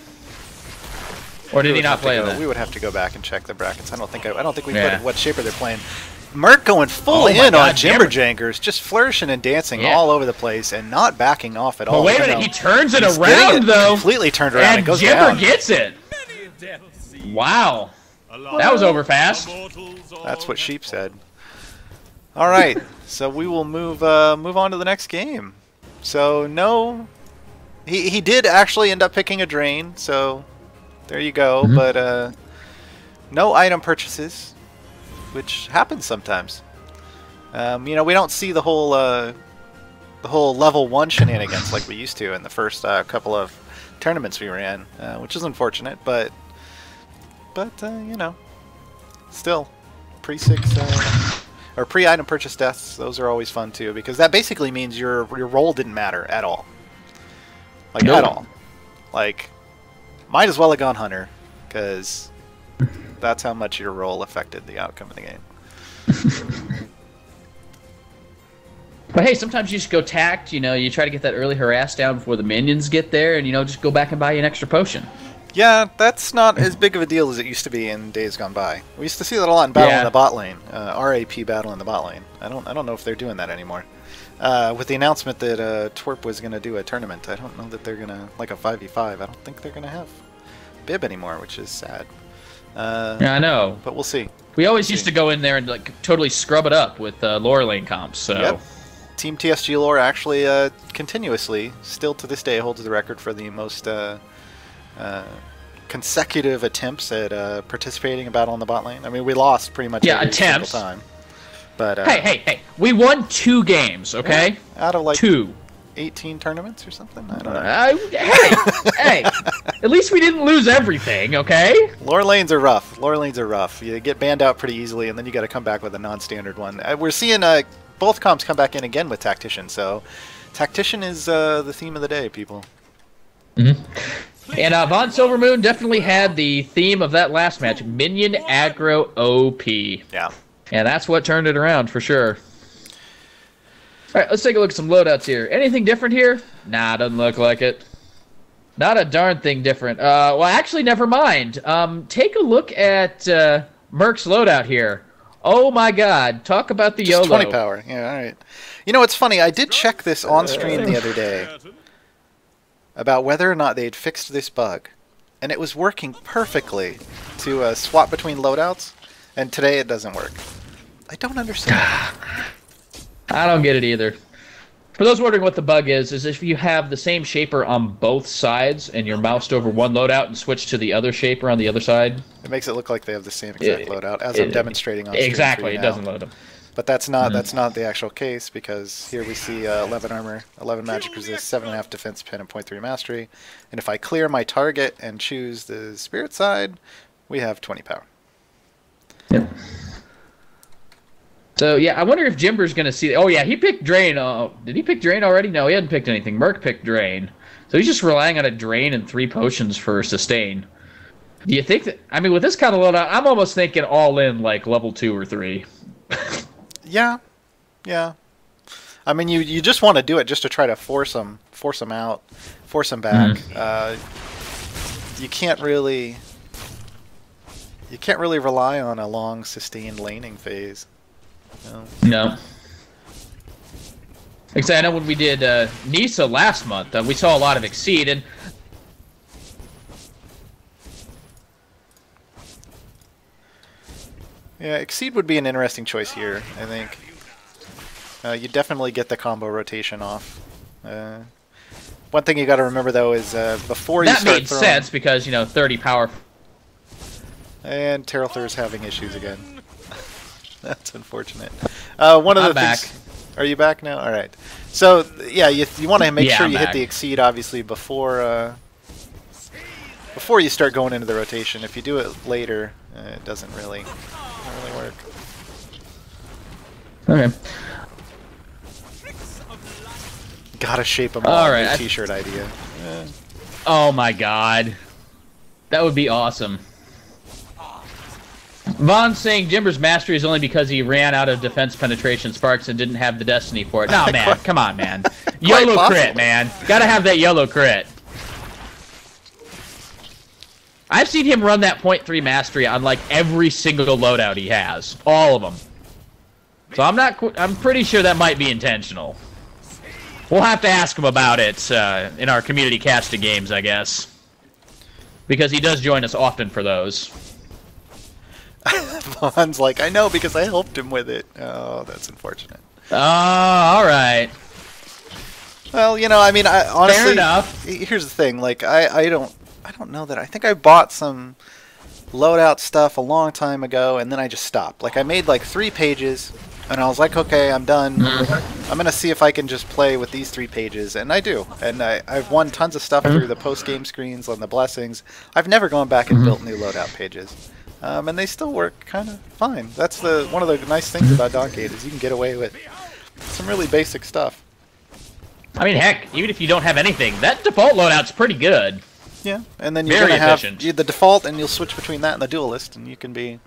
Or did he not play that? We would have to go back and check the brackets. I don't think we Yeah. put what shaper they're playing. Merc going full in on Jimberjankers, just flourishing and dancing all over the place and not backing off at all. But wait a minute, he turns it around though. Completely turned around and goes Jimber down. gets it. Wow. That was over fast. That's what Sheep said. All right, so we will move on to the next game. So no, he did actually end up picking a drain. So there you go. But no item purchases, which happens sometimes. You know, we don't see the whole level 1 shenanigans like we used to in the first couple of tournaments we ran, which is unfortunate. But you know, still pre-6 or pre-item purchase deaths. Those are always fun too, because that basically means your roll didn't matter at all. Like at all. Like, might as well have gone Hunter, because that's how much your roll affected the outcome of the game. But hey, sometimes you just go tact, you know, you try to get that early harass down before the minions get there, and, you know, just go back and buy you an extra potion. Yeah, that's not as big of a deal as it used to be in days gone by. We used to see that a lot in Battle in the bot lane, RAP Battle in the bot lane. I don't know if they're doing that anymore. With the announcement that Twerp was going to do a tournament, I don't know that they're going to, like a 5v5, I don't think they're going to have Bib anymore, which is sad. Yeah, I know. But we'll see. We always used to go in there and like totally scrub it up with lower lane comps. So. Yep. Team TSG lore actually continuously, still to this day, holds the record for the most consecutive attempts at participating in Battle in the bot lane. I mean, we lost pretty much every single time. But hey, we won 2 games, okay? Out of like 2. 18 tournaments or something? I don't know. Hey, at least we didn't lose everything, okay? Lore lanes are rough. Lore lanes are rough. You get banned out pretty easily, and then you got to come back with a non-standard one. We're seeing both comps come back in again with Tactician, so Tactician is the theme of the day, people. Mm-hmm. And Von Silvermoon definitely had the theme of that last match, Minion Aggro OP. Yeah. And that's what turned it around, for sure. All right, let's take a look at some loadouts here. Anything different here? Nah, doesn't look like it. Not a darn thing different. Well, actually, never mind. Take a look at Merc's loadout here. Oh my God! Talk about the Just YOLO. 20 power. Yeah, all right. You know, it's funny. I did check this on stream the other day about whether or not they'd fixed this bug, and it was working perfectly to swap between loadouts. And today it doesn't work. I don't understand. I don't get it either. For those wondering what the bug is if you have the same shaper on both sides and you're moused over one loadout and switch to the other shaper on the other side. It makes it look like they have the same exact loadout as I'm demonstrating on stream. Exactly, it doesn't load them. But that's not the actual case, because here we see 11 armor, 11 magic resist, 7.5 defense pin, and 0.3 mastery. And if I clear my target and choose the spirit side, we have 20 power. Yep. So, yeah, I wonder if Jimber's going to see... Oh, yeah, he picked Drain. Did he pick Drain already? No, he hadn't picked anything. Merc picked Drain. So he's just relying on a Drain and 3 potions for sustain. Do you think that... I mean, with this kind of loadout, I'm almost thinking all in, like, level 2 or 3. Yeah. I mean, you just want to do it just to try to force them out, force them back. You can't really rely on a long sustained laning phase. No. Like I said, I know when we did Nisa last month, we saw a lot of Exceed, and yeah, Exceed would be an interesting choice here, I think. You definitely get the combo rotation off. One thing you got to remember, though, is before you start throwing... That made sense, because, 30 power... And Terralthur's having issues again. That's unfortunate. One of the things... Are you back now? All right. So, yeah, you want to make sure you hit the Exceed, obviously, before you start going into the rotation. If you do it later, it doesn't really work. Okay. Gotta shape them all right. T-shirt idea. Oh my God, that would be awesome. Von's saying Jimber's mastery is only because he ran out of defense penetration sparks and didn't have the destiny for it. No, man, come on, man. YOLO crit, man. Gotta have that YOLO crit. I've seen him run that .3 mastery on like every single loadout he has, all of them. So I'm pretty sure that might be intentional. We'll have to ask him about it in our community casting games, I guess, because he does join us often for those. Vaughn's like, I know because I helped him with it. Oh, that's unfortunate. Oh, all right. Well, you know, I mean, honestly, fair enough. Here's the thing. Like, I don't know that. I think I bought some loadout stuff a long time ago, and then I just stopped. Like, I made like 3 pages, and I was like, okay, I'm done. I'm gonna see if I can just play with these 3 pages, and I do. And I've won tons of stuff through the post-game screens on the blessings. I've never gone back and built new loadout pages, and they still work kind of fine. That's one of the nice things about Donkade is you can get away with some really basic stuff. I mean, heck, even if you don't have anything, that default loadout's pretty good. Yeah, and then you're Very gonna have efficient. the default, and you'll switch between that and the duelist, and you can be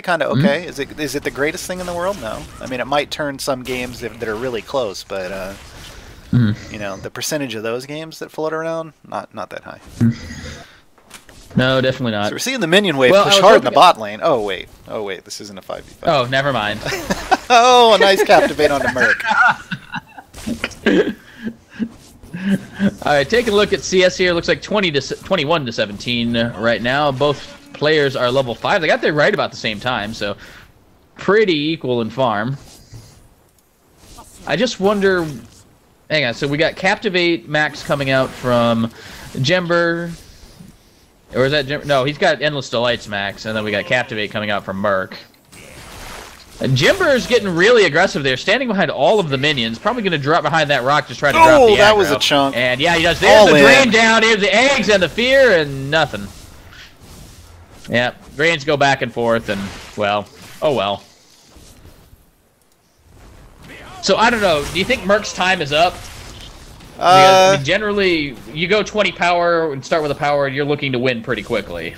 kind of okay. Is it the greatest thing in the world? No. I mean, it might turn some games that are really close, but you know, the percentage of those games that float around, not that high. No, definitely not. So we're seeing the minion wave Well, push hard in the bot lane. Oh wait, this isn't a 5v5. Oh, never mind. Oh, a nice captivate onto Merc. Alright, take a look at CS here. Looks like 21 to 17 right now. Both players are level 5. They got there right about the same time, so pretty equal in farm. I just wonder... Hang on, so we got Captivate Max coming out from Jember. Or is that Jember? No, he's got Endless Delights Max, and then we got Captivate coming out from Merc. And Jimber is getting really aggressive there, standing behind all of the minions. Probably going to drop behind that rock, just try to drop the aggro. That was a chunk. And yeah, he does. There's the drain down. Here's the eggs and the fear and nothing. Yeah, drains go back and forth, and well, oh well. So I don't know. Do you think Merc's time is up? Because, I mean, generally, you go 20 power and start with a power, and you're looking to win pretty quickly.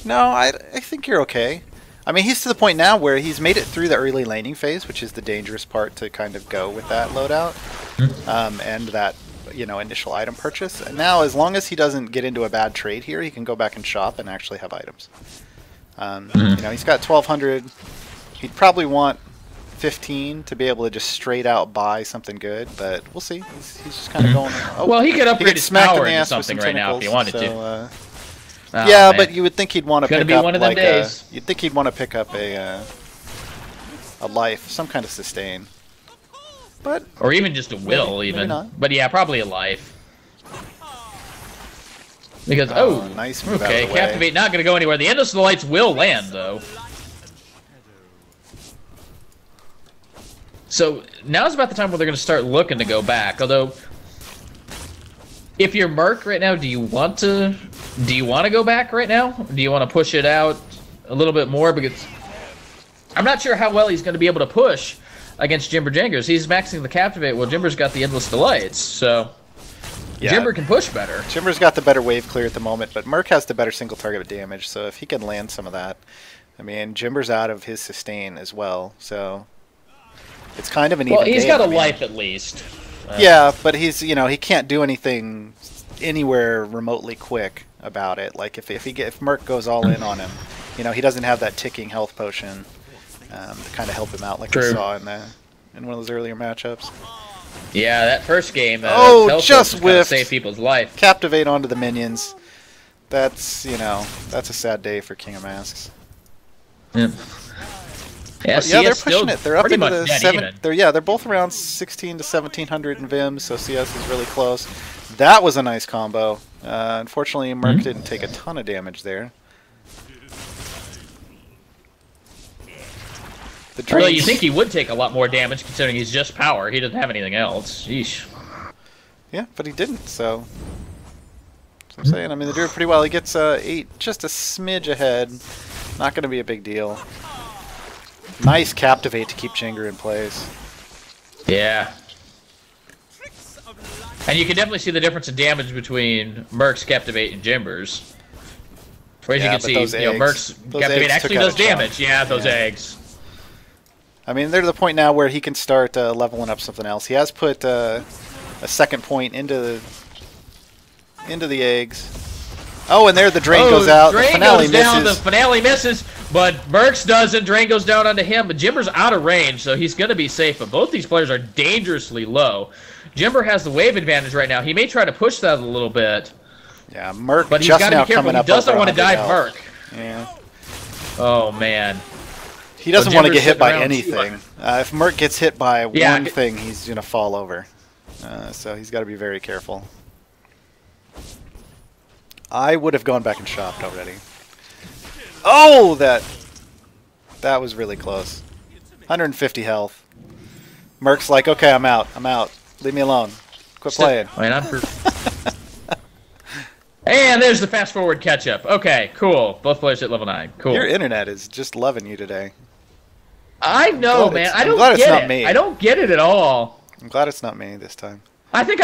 No, I think you're okay. I mean, he's to the point now where he's made it through the early laning phase, which is the dangerous part to kind of go with that loadout, and that, you know, initial item purchase. And now, as long as he doesn't get into a bad trade here, he can go back and shop and actually have items. You know, he's got 1,200. He'd probably want 15 to be able to just straight out buy something good, but we'll see. He's just kind of going. Oh, well, he could upgrade his power into ass something with right now if he wanted to. Oh, man. yeah, but you would think he'd want to pick up one of them like days. you'd think he'd want to pick up a life, some kind of sustain. But or even just a will, maybe even. not. But yeah, probably a life. Because nice move out okay, of the way. Captivate not going to go anywhere. The Endless Delights will land though. So now's about the time where they're going to start looking to go back. Although, if you're Merc right now, do you want to go back right now? Do you want to push it out a little bit more? Because I'm not sure how well he's going to be able to push against Jimber Jangers. He's maxing the Captivate. Well, Jimber's got the Endless Delights, so yeah, Jimber can push better. Jimber's got the better wave clear at the moment, but Merc has the better single target damage. So if he can land some of that, I mean, Jimber's out of his sustain as well, so. It's kind of an even game. Well, he's got a life at least. Yeah, but he's, you know, he can't do anything anywhere remotely quick about it. Like if Merc goes all in on him, you know, he doesn't have that ticking health potion to kind of help him out like we saw in one of those earlier matchups. Yeah, that first game. Just whiffed. Save people's life. Captivate onto the minions. That's, you know, that's a sad day for King of Masks. Yep. Yeah, they're pushing it. They're up into the 7. They're both around 16 to 1700 in Vim, so CS is really close. That was a nice combo. Unfortunately, Merc didn't take a ton of damage there. Well, you think he would take a lot more damage considering he's just power. He doesn't have anything else. Sheesh. Yeah, but he didn't, so. That's what I'm saying. I mean, they do it pretty well. He gets 8, just a smidge ahead. Not going to be a big deal. Nice Captivate to keep Jinger in place. Yeah. And you can definitely see the difference in damage between Merc's Captivate and Jimber's. Whereas you can see, you know, Merc's Captivate actually does damage. Yeah, those eggs. I mean, they're to the point now where he can start leveling up something else. He has put a second point into the eggs. Oh, and there the drain goes out. Drain the finale goes down. misses. The finale misses, but Mercs doesn't. Drain goes down onto him, but Jimber's out of range, so he's going to be safe. But both these players are dangerously low. Jimber has the wave advantage right now. He may try to push that a little bit. Yeah, Merc but he's just got to now be careful. coming He up doesn't over want to 100 dive health. Merc. Yeah. Oh, man. He doesn't So want to get Jimber's hit by sitting around anything. If Merc gets hit by Yeah, one thing, he's going to fall over. So he's got to be very careful. I would have gone back and shopped already. Oh, that was really close. 150 health. Merc's like, okay, I'm out. I'm out. Leave me alone. Quit playing. Wait, and there's the fast forward catch up. Okay, cool. Both players at level 9. Cool. Your internet is just loving you today. I know, man. I I'm don't glad it's get not it. me. I don't get it at all. I'm glad it's not me this time. I think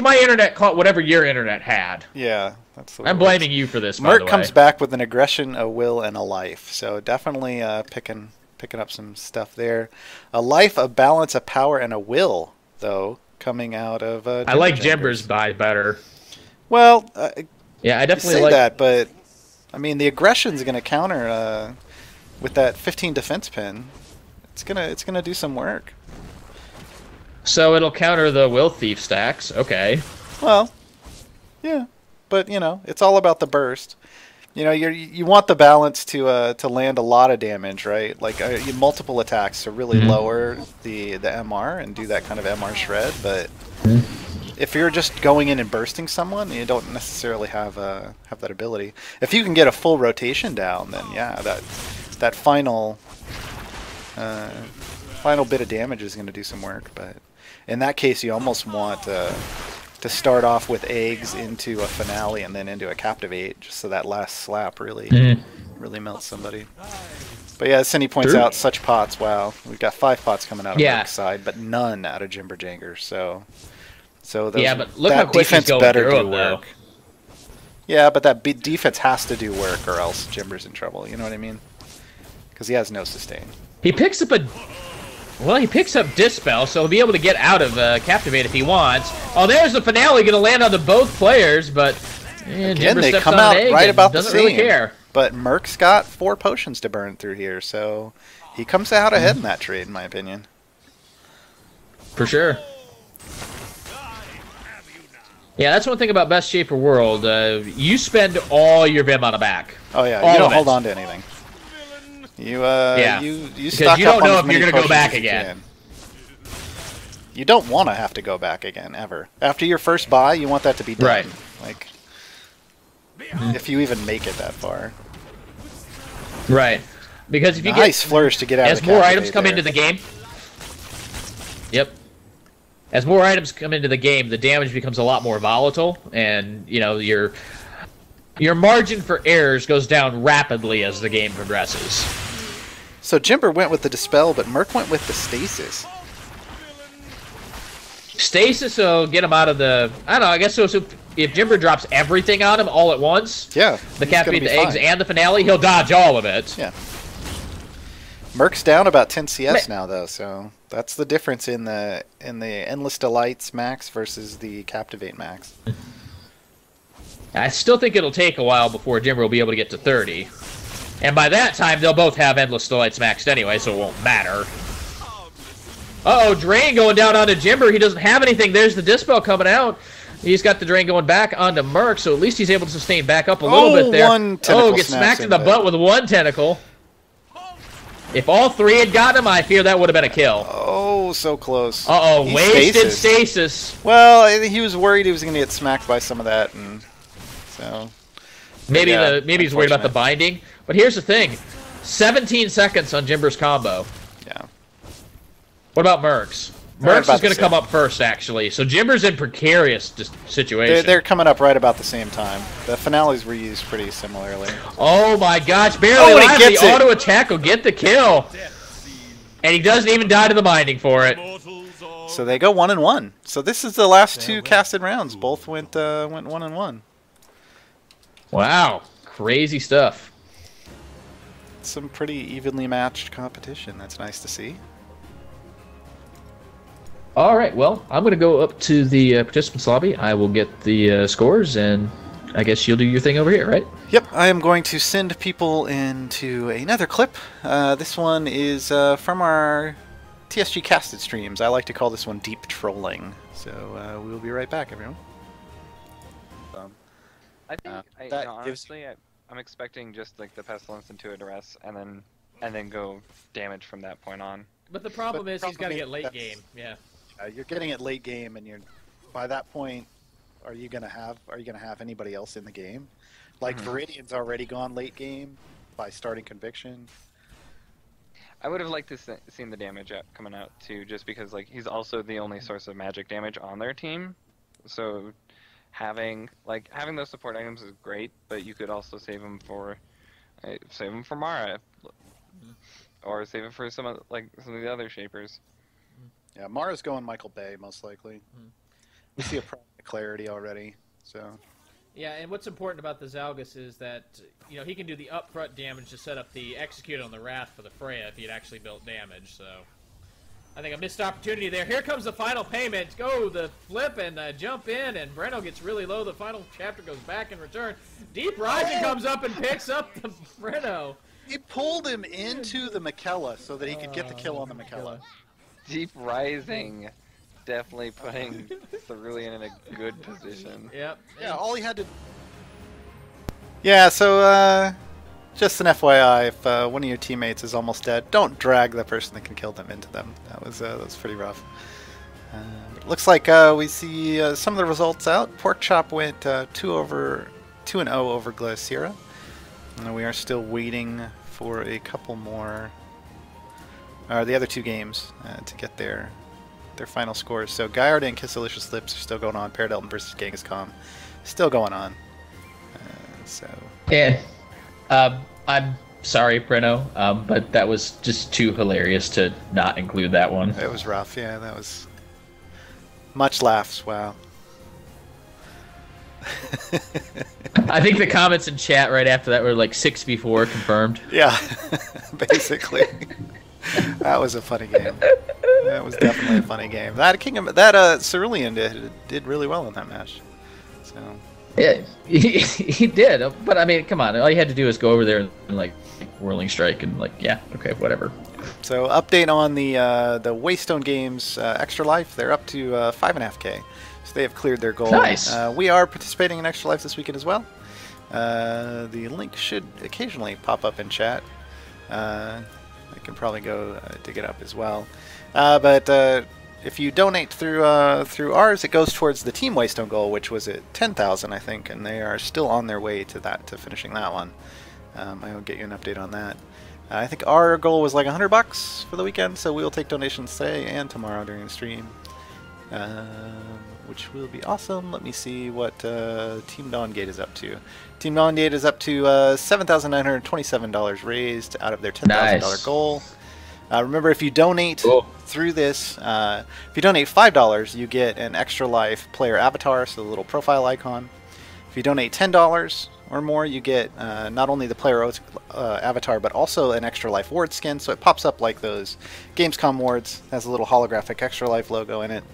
my internet caught whatever your internet had. Yeah, that's the way I'm it works. blaming you for this. By Merc the way. comes back with an aggression, a will, and a life. So definitely picking up some stuff there. A life, a balance, a power, and a will, though, coming out of. I like Jimber's buy better. Well, yeah, I you definitely say like that, but I mean the aggression's going to counter with that 15 defense pin. It's gonna do some work. So it'll counter the will thief stacks. Okay. Well, yeah, but you know it's all about the burst. You know, you want the balance to land a lot of damage, right? Like multiple attacks to really lower the MR and do that kind of MR shred. But if you're just going in and bursting someone, you don't necessarily have that ability. If you can get a full rotation down, then yeah, that final bit of damage is going to do some work. But in that case, you almost want to start off with eggs into a finale and then into a captivate, just so that last slap really melts somebody. But yeah, as Cindy points out, such pots. Wow, we've got 5 pots coming out of Merc's side, but none out of Jimber Janger. So those, yeah, but look that how quick defense he's going better through do it, work. though. Yeah, but that defense has to do work, or else Jimber's in trouble. You know what I mean? Because he has no sustain. He picks up he picks up Dispel, so he'll be able to get out of Captivate if he wants. Oh, there's the finale going to land on both players, but Again, Jimber they steps come on out an egg right and about the doesn't really same. care. But Merc's got 4 potions to burn through here, so he comes out ahead in that trade, in my opinion. For sure. Yeah, that's one thing about Best Shaper World. You spend all your Vim on a back. Oh yeah, all you don't of hold it. on to anything. You Because stock you up don't on know as if many you're gonna go potions back as you again. can. You don't want to have to go back again ever. After your first buy, you want that to be done. Right. Like, if you even make it that far. Right. Because if you Nice flourish to get out as of the more items Captivate come there. into the game. Yep. As more items come into the game, the damage becomes a lot more volatile, and you know your margin for errors goes down rapidly as the game progresses. So Jimber went with the Dispel, but Merc went with the Stasis. Stasis will get him out of the... I don't know, I guess so if Jimber drops everything on him all at once, Yeah. the he's gonna Captivate, be the eggs, fine. and the finale, he'll dodge all of it. Yeah. Merc's down about 10 CS now, though, so that's the difference in the Endless Delights max versus the Captivate max. I still think it'll take a while before Jimber will be able to get to 30. And by that time, they'll both have Endless Delights maxed anyway, so it won't matter. Uh-oh, Drain going down onto Jimber. He doesn't have anything. There's the Dispel coming out. He's got the Drain going back onto Merc, so at least he's able to sustain back up a little bit there. One tentacle gets snaps smacked in the into butt with one tentacle. If all 3 had gotten him, I fear that would have been a kill. Oh, so close. Uh-oh, He wasted stasis. stasis. Well, I think he was worried he was going to get smacked by some of that, and so... Maybe Yeah, maybe he's worried about the unfortunate. binding. But here's the thing. 17 seconds on Jimber's combo. Yeah. What about Merc's? Right Merc's about is going the to come same. up first, actually. So Jimber's in precarious situation. They're coming up right about the same time. The finales were used pretty similarly. Oh my gosh, barely Oh, and he alive. gets The it. auto attack will get the kill. And he doesn't even die to the binding for it. So they go 1-1. So this is the last 2 casted rounds. Both went 1-1. Wow. Crazy stuff. Some pretty evenly matched competition. That's nice to see. All right, well, I'm going to go up to the participants lobby. I will get the scores, and I guess you'll do your thing over here, right? Yep, I am going to send people into another clip. This one is from our TSG casted streams. I like to call this one deep trolling. So we'll be right back, everyone. I think, honestly, I'm expecting just like the pestilence into a duress, and then go damage from that point on. But the problem is he's got to get late game. Yeah. You're getting it late game, and by that point, are you gonna have anybody else in the game? Like Viridian's already gone late game by starting Conviction. I would have liked to seen the damage coming out too, just because like he's also the only source of magic damage on their team. So having those support items is great, but you could also save them for Mara, or save it for some of the other shapers. Yeah, Mara's going Michael Bay most likely. We see a problem with clarity already, so. Yeah, and what's important about the Zalgus is that he can do the upfront damage to set up the execute on the Wrath for the Freya if he had actually built damage. So I think a missed opportunity there. Here comes the final payment. Go the flip and jump in, and Breno gets really low. The final chapter goes back in return. Deep Rising comes up and picks up the Breno. He pulled him into the Mikella so that he could get the kill on the Mikella. Deep Rising, definitely putting Cerulean in a good position. Yep. Yeah, all he had to. Yeah, so just an FYI, if one of your teammates is almost dead, don't drag the person that can kill them into them. That was pretty rough. Looks like we see some of the results out. Pork Chop went 2-0 over Glaciera. And we are still waiting for a couple more, the other two games to get their final scores. So Gaiard and Kisselicious Lips are still going on. Paradelton versus Genghis Khan still going on. Yeah. I'm sorry, Breno, but that was just too hilarious to not include that one. It was rough, yeah. That was much laughs. Wow. I think the comments in chat right after that were like 6v4 confirmed. Yeah, basically. That was a funny game. That was definitely a funny game. That Cerulean did really well in that match. So. Yeah, he did. But I mean, come on. All you had to do is go over there and like Whirling Strike and yeah, okay, whatever. So update on the Waystone Games Extra Life. They're up to 5.5K. So they have cleared their goal. Nice. We are participating in Extra Life this weekend as well. The link should occasionally pop up in chat. I can probably go dig it up as well. But if you donate through ours, it goes towards the Team Waystone goal, which was at 10,000, I think, and they are still on their way to finishing that one. I will get you an update on that. I think our goal was like $100 for the weekend, so we will take donations today and tomorrow during the stream, which will be awesome. Let me see what Team Dawngate is up to. Team Dawngate is up to $7,927 raised out of their $10,000 goal. Remember, if you donate through this, if you donate $5, you get an Extra Life player avatar, so the little profile icon. If you donate $10 or more, you get not only the player avatar, but also an Extra Life ward skin, so it pops up like those Gamescom wards. It has a little holographic Extra Life logo in it.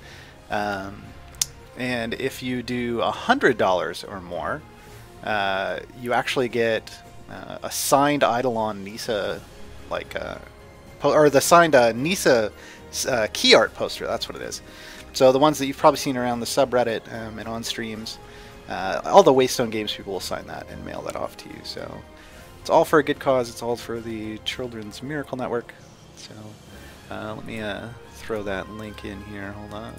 And if you do $100 or more, you actually get a signed Eidolon Nisa, or the signed Nisa key art poster. That's what it is. So the ones that you've probably seen around the subreddit and on streams, all the Waystone Games people will sign that and mail that off to you. So it's all for a good cause. It's all for the Children's Miracle Network. So let me throw that link in here. Hold on.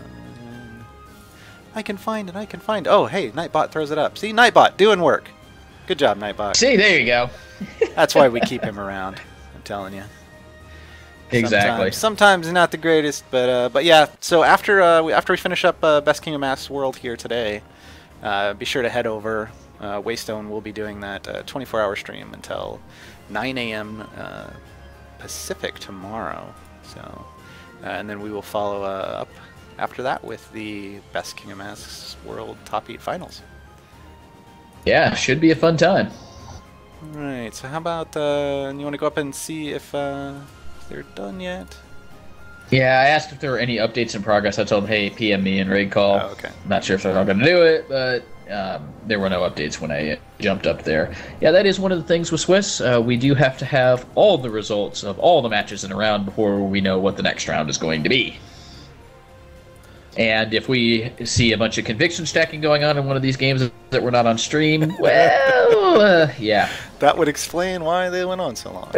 I can find it. I can find it. Oh, hey, Nightbot throws it up. See, Nightbot doing work. Good job, Nightbot. See, there you go. That's why we keep him around. I'm telling you. Exactly. Sometimes not the greatest, but yeah. So after we finish up Best King of Mass World here today, be sure to head over. Waystone will be doing that 24-hour stream until 9 a.m. Pacific tomorrow. So, and then we will follow up after that with the Best King of Mass World Top 8 Finals. Yeah, should be a fun time. All right. So how about you want to go up and see if they're done yet? Yeah, I asked if there were any updates in progress. I told them, hey, PM me and raid call. Oh, okay. Not sure if they're all going to do it, but there were no updates when I jumped up there. Yeah, that is one of the things with Swiss. We do have to have all the results of all the matches in a round before we know what the next round is going to be. And if we see a bunch of conviction stacking going on in one of these games that we're not on stream, well, yeah. That would explain why they went on so long.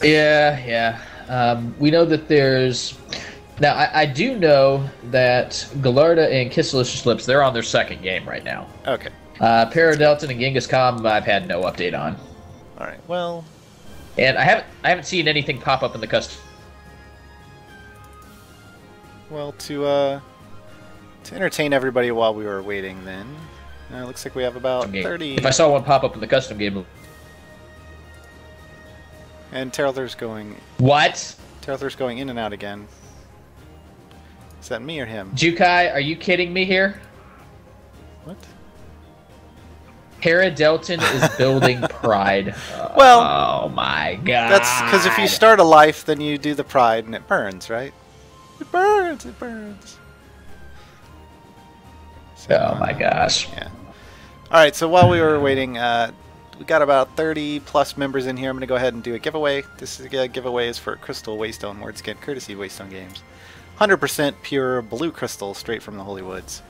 Yeah. We know that there's... Now, I do know that Gallarda and Kissel's Lips, they're on their second game right now. Okay. Paradelton and Genghis Khan, I've had no update on. All right. Well... And I haven't seen anything pop up in the custom. Well, to entertain everybody while we were waiting, then it looks like we have about 30. If I saw one pop up in the custom game, and Terrell's going. What? Terrell's going in and out again. Is that me or him? Jukai, are you kidding me here? What? Paradelton is building pride. Well, oh my god. That's because if you start a life, then you do the pride, and it burns, right? It burns. It burns. So, oh my gosh. Yeah. All right. So while we were waiting, we got about 30 plus members in here. I'm going to go ahead and do a giveaway. This giveaway is for Crystal Waystone Word Skin, courtesy of Waystone Games. 100% pure blue crystal straight from the Holy Woods.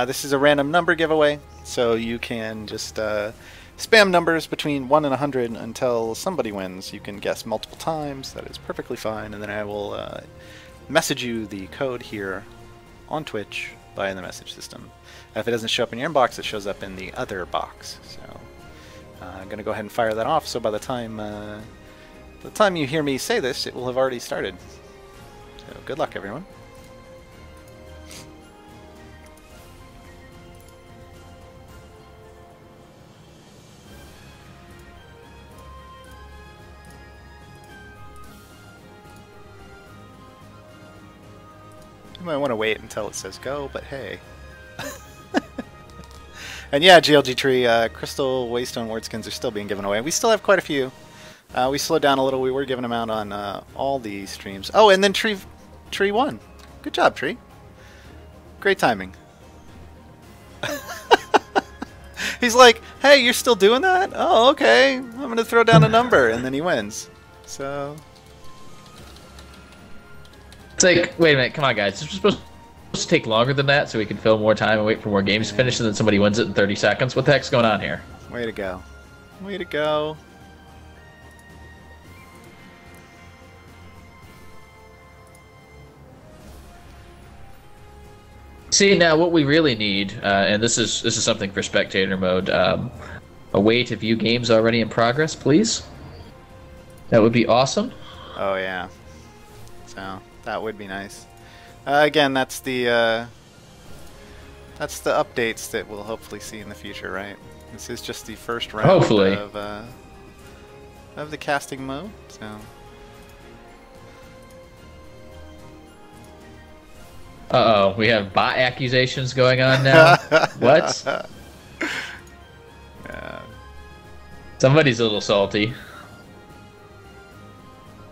This is a random number giveaway, so you can just spam numbers between 1 and 100 until somebody wins. You can guess multiple times. That is perfectly fine, and then I will message you the code here on Twitch via the message system. If it doesn't show up in your inbox, it shows up in the other box. So I'm going to go ahead and fire that off, so by the time you hear me say this, it will have already started. So good luck, everyone. You might want to wait until it says go, but hey. And yeah, GLG Tree, Crystal Waystone Word Skins are still being given away. We still have quite a few. We slowed down a little. We were giving them out on all the streams. Oh, and then Tree won. Good job, Tree. Great timing. He's like, hey, you're still doing that? Oh, okay. I'm going to throw down a number. And then he wins. So... It's like, wait a minute, come on, guys. It's supposed to take longer than that so we can fill more time and wait for more games to finish and then somebody wins it in 30 seconds. What the heck's going on here? Way to go. Way to go. See, now what we really need, and this is something for spectator mode, a way to view games already in progress, please. That would be awesome. Oh, yeah. So... that would be nice. Again, that's the updates that we'll hopefully see in the future, right? This is just the first round hopefully of the casting mode. So. Uh-oh, we have bot accusations going on now. What? Yeah. Somebody's a little salty.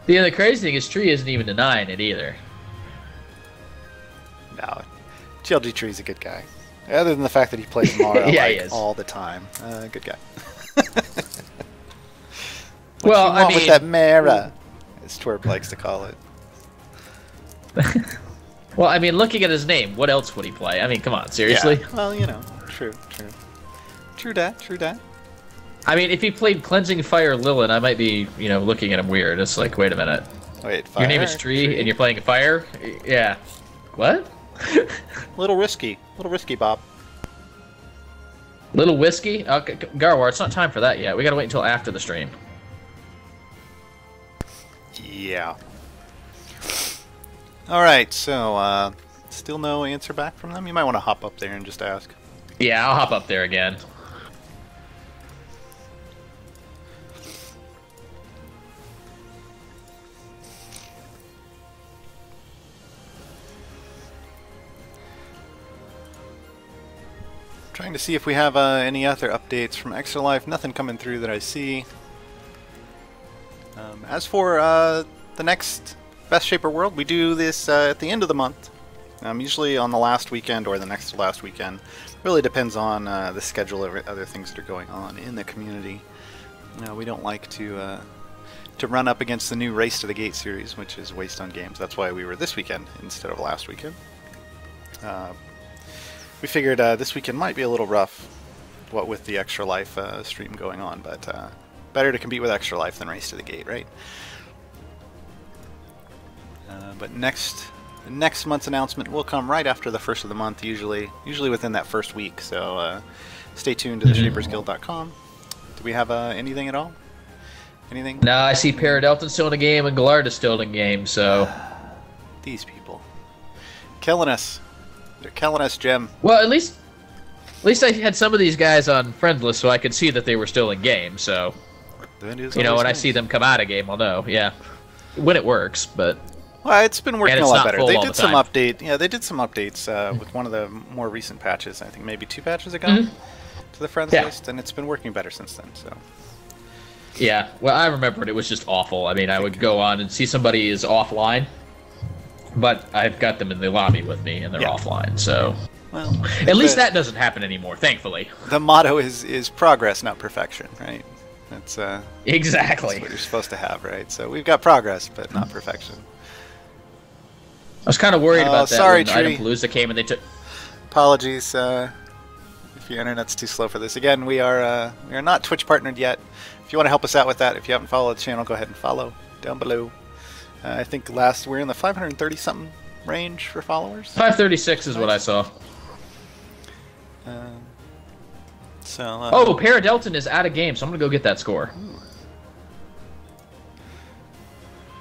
The crazy thing is Tree isn't even denying it either. No. GLG Tree's a good guy. Other than the fact that he plays Mara yeah, like, he is. all the time. Good guy. Well, I mean... with that Mara, as Twerp likes to call it. Well, I mean, looking at his name, what else would he play? I mean, come on, seriously? Yeah. Well, you know, true. True dat. I mean, if he played Cleansing Fire Lilith, I might be, looking at him weird. It's like, wait a minute. Wait, Your name is Tree, and you're playing Fire? Yeah. What? Little risky, Bob. Little whiskey? Okay, Garwar, it's not time for that yet. We gotta wait until after the stream. Yeah. Alright, so, still no answer back from them? You might want to hop up there and just ask. Yeah, I'll hop up there again. Trying to see if we have any other updates from Extra Life. Nothing coming through that I see. As for the next Best Shaper World, we do this at the end of the month. Usually on the last weekend or the next to last weekend. Really depends on the schedule of other things that are going on in the community. We don't like to run up against the new Race to the Gate series, which is Waste on Games. That's why we were this weekend instead of last weekend. We figured this weekend might be a little rough, what with the Extra Life stream going on, but better to compete with Extra Life than Race to the Gate, right? But next month's announcement will come right after the first of the month, usually within that first week. So stay tuned to theshapersguild.com. Do we have anything at all? Anything? No, I see Paradelton's still in the game and Gallarda's still in the game. So these people killing us. They're killing us, Jim. Well, at least I had some of these guys on friend list, so I could see that they were still in game. So you know, when I see them come out of game, I'll know. Yeah, when it works, but. Well, it's been working a lot better. They did some time. they did some updates with one of the more recent patches. I think maybe 2 patches ago to the friends list, and it's been working better since then. So. Yeah, well, I remembered it was just awful. I mean, I would go on and see somebody is offline, but I've got them in the lobby with me, and they're offline. So, well, at least that doesn't happen anymore, thankfully. The motto is progress, not perfection, right? That's exactly that's what you're supposed to have, right? So we've got progress, but not perfection. I was kind of worried about that sorry, when Item Palooza came and they took. Apologies if your internet's too slow for this. Again, we are not Twitch partnered yet. If you want to help us out with that, if you haven't followed the channel, go ahead and follow down below. I think we're in the 530 something range for followers. 536 is what I saw. So. Paradelton is out of game, so I'm gonna go get that score.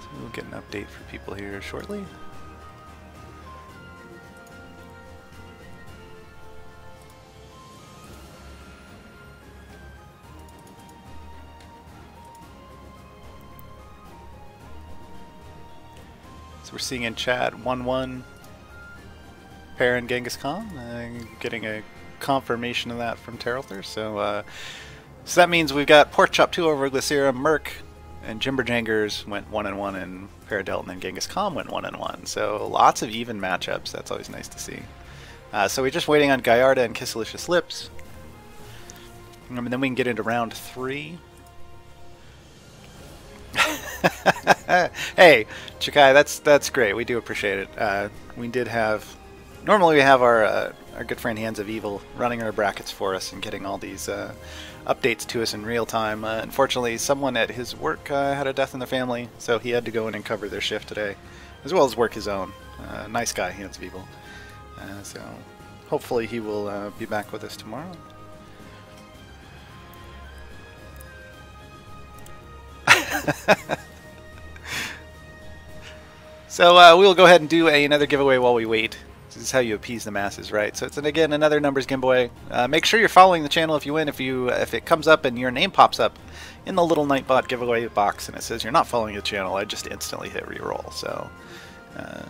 So we'll get an update for people here shortly. We're seeing in chat 1-1 Pair and Genghis Khan. Getting a confirmation of that from Terrelther. So that means we've got Pork Chop 2 over Glycera, Merc, and Jimberjangers went 1-1, and Paradelton and Genghis Khan went 1-1. So lots of even matchups. That's always nice to see. So we're just waiting on Gallarda and Kisselicious Lips. And then we can get into round 3. Hey, Chikai, that's great. We do appreciate it. We did have... Normally we have our good friend Hands of Evil running our brackets for us and getting all these updates to us in real time. Unfortunately, someone at his work had a death in the family, so he had to go in and cover their shift today, as well as work his own. Nice guy, Hands of Evil. So hopefully he will be back with us tomorrow. So we'll go ahead and do another giveaway while we wait. This is how you appease the masses, right? So it's again another numbers giveaway. Make sure you're following the channel if you win. If it comes up and your name pops up in the little Nightbot giveaway box and it says you're not following the channel, I just instantly hit reroll. So I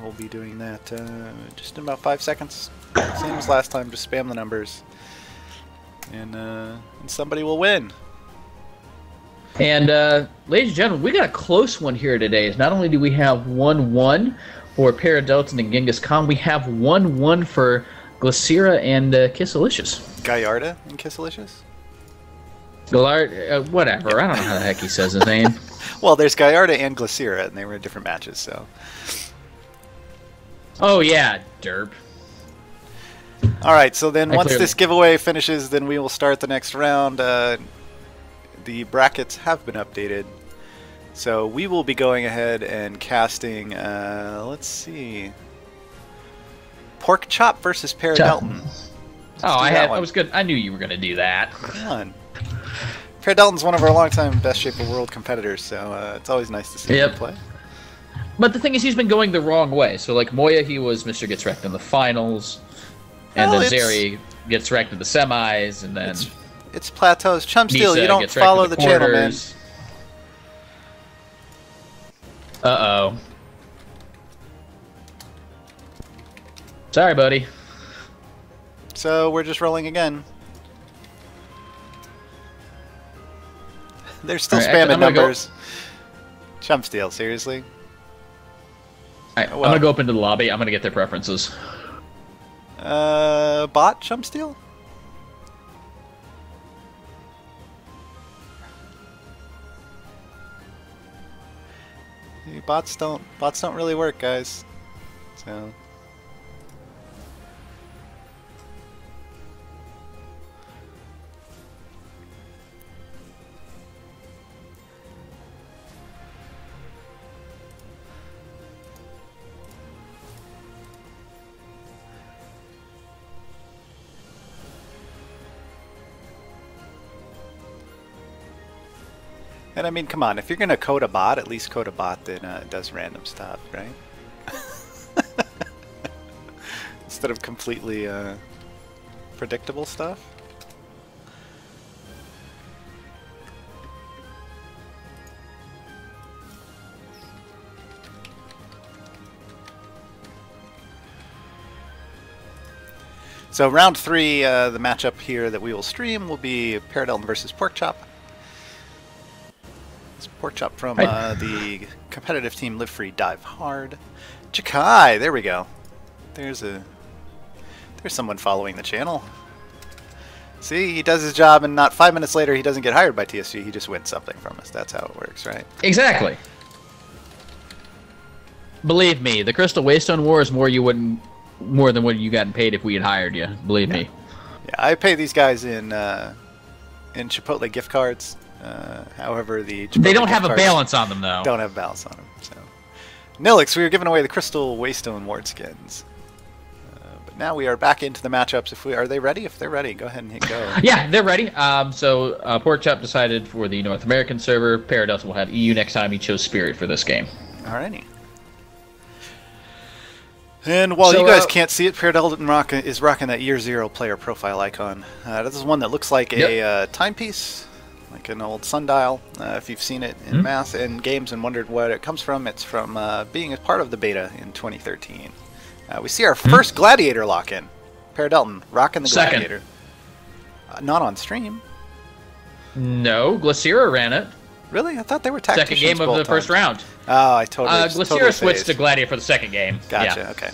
will be doing that just in about 5 seconds. Same as last time. Just spam the numbers, and somebody will win. And, ladies and gentlemen, we got a close one here today. Not only do we have 1-1 for Paradelton and Genghis Khan, we have 1-1 for Glycera and Kisselicious. Gallarda and Kisselicious? Gallard, whatever. I don't know how the heck he says his name. Well, there's Gallarda and Glycera, and they were in different matches, so... Oh, yeah, derp. Alright, so then once this giveaway finishes, then we will start the next round. The brackets have been updated, so we will be going ahead and casting, let's see, Pork Chop versus Paradelton. I was good. I knew you were going to do that. Come on. Paradelton's one of our longtime Best Shape of World competitors, so it's always nice to see him play. But the thing is, he's been going the wrong way. So, like, Moya, he was Mr. Gets Wrecked in the finals, and then Zeri gets wrecked in the semis, and then... It's plateaus. Chumsteel, you don't follow the channel, man. Uh-oh. Sorry, buddy. So, we're just rolling again. They're still spamming numbers. Chumsteel, seriously? Alright, well. I'm gonna go up into the lobby. I'm gonna get their preferences. Bot Chump Steal? Bots don't really work, guys. So and I mean, come on, if you're gonna code a bot, at least code a bot that does random stuff, right? Instead of completely predictable stuff. So round 3, the matchup here that we will stream will be Paradelton versus Porkchop. Porkchop from the competitive team Live Free Dive Hard. Jakai, there we go. There's someone following the channel. See, he does his job, and not 5 minutes later he doesn't get hired by TSG. He just wins something from us. That's how it works, right? Exactly. Believe me, the Crystal Waystone War is more than what you gotten paid if we had hired you. Believe me. Yeah, I pay these guys in Chipotle gift cards. However, the Chipotle They don't have a cards balance on them, though. don't have balance on them. So, Nilix, we were giving away the Crystal Waystone Ward skins. But now we are back into the matchups. Are they ready? If they're ready, go ahead and hit go. Yeah, they're ready. So Porkchop decided for the North American server. Paradelton will have EU next time. He chose Spirit for this game. Alrighty. And while you guys can't see it, Paradelton is rocking that Year Zero player profile icon. This is one that looks like a timepiece, like an old sundial. If you've seen it in in games and wondered what it comes from, it's from being a part of the beta in 2013. We see our first Gladiator lock-in. Paradelton rocking the Gladiator. Not on stream. No, Glycera ran it. Really? I thought they were tacticians. Second game of the first round. Oh, I totally Glycera switched to Gladiator for the second game. Gotcha, yeah. Okay.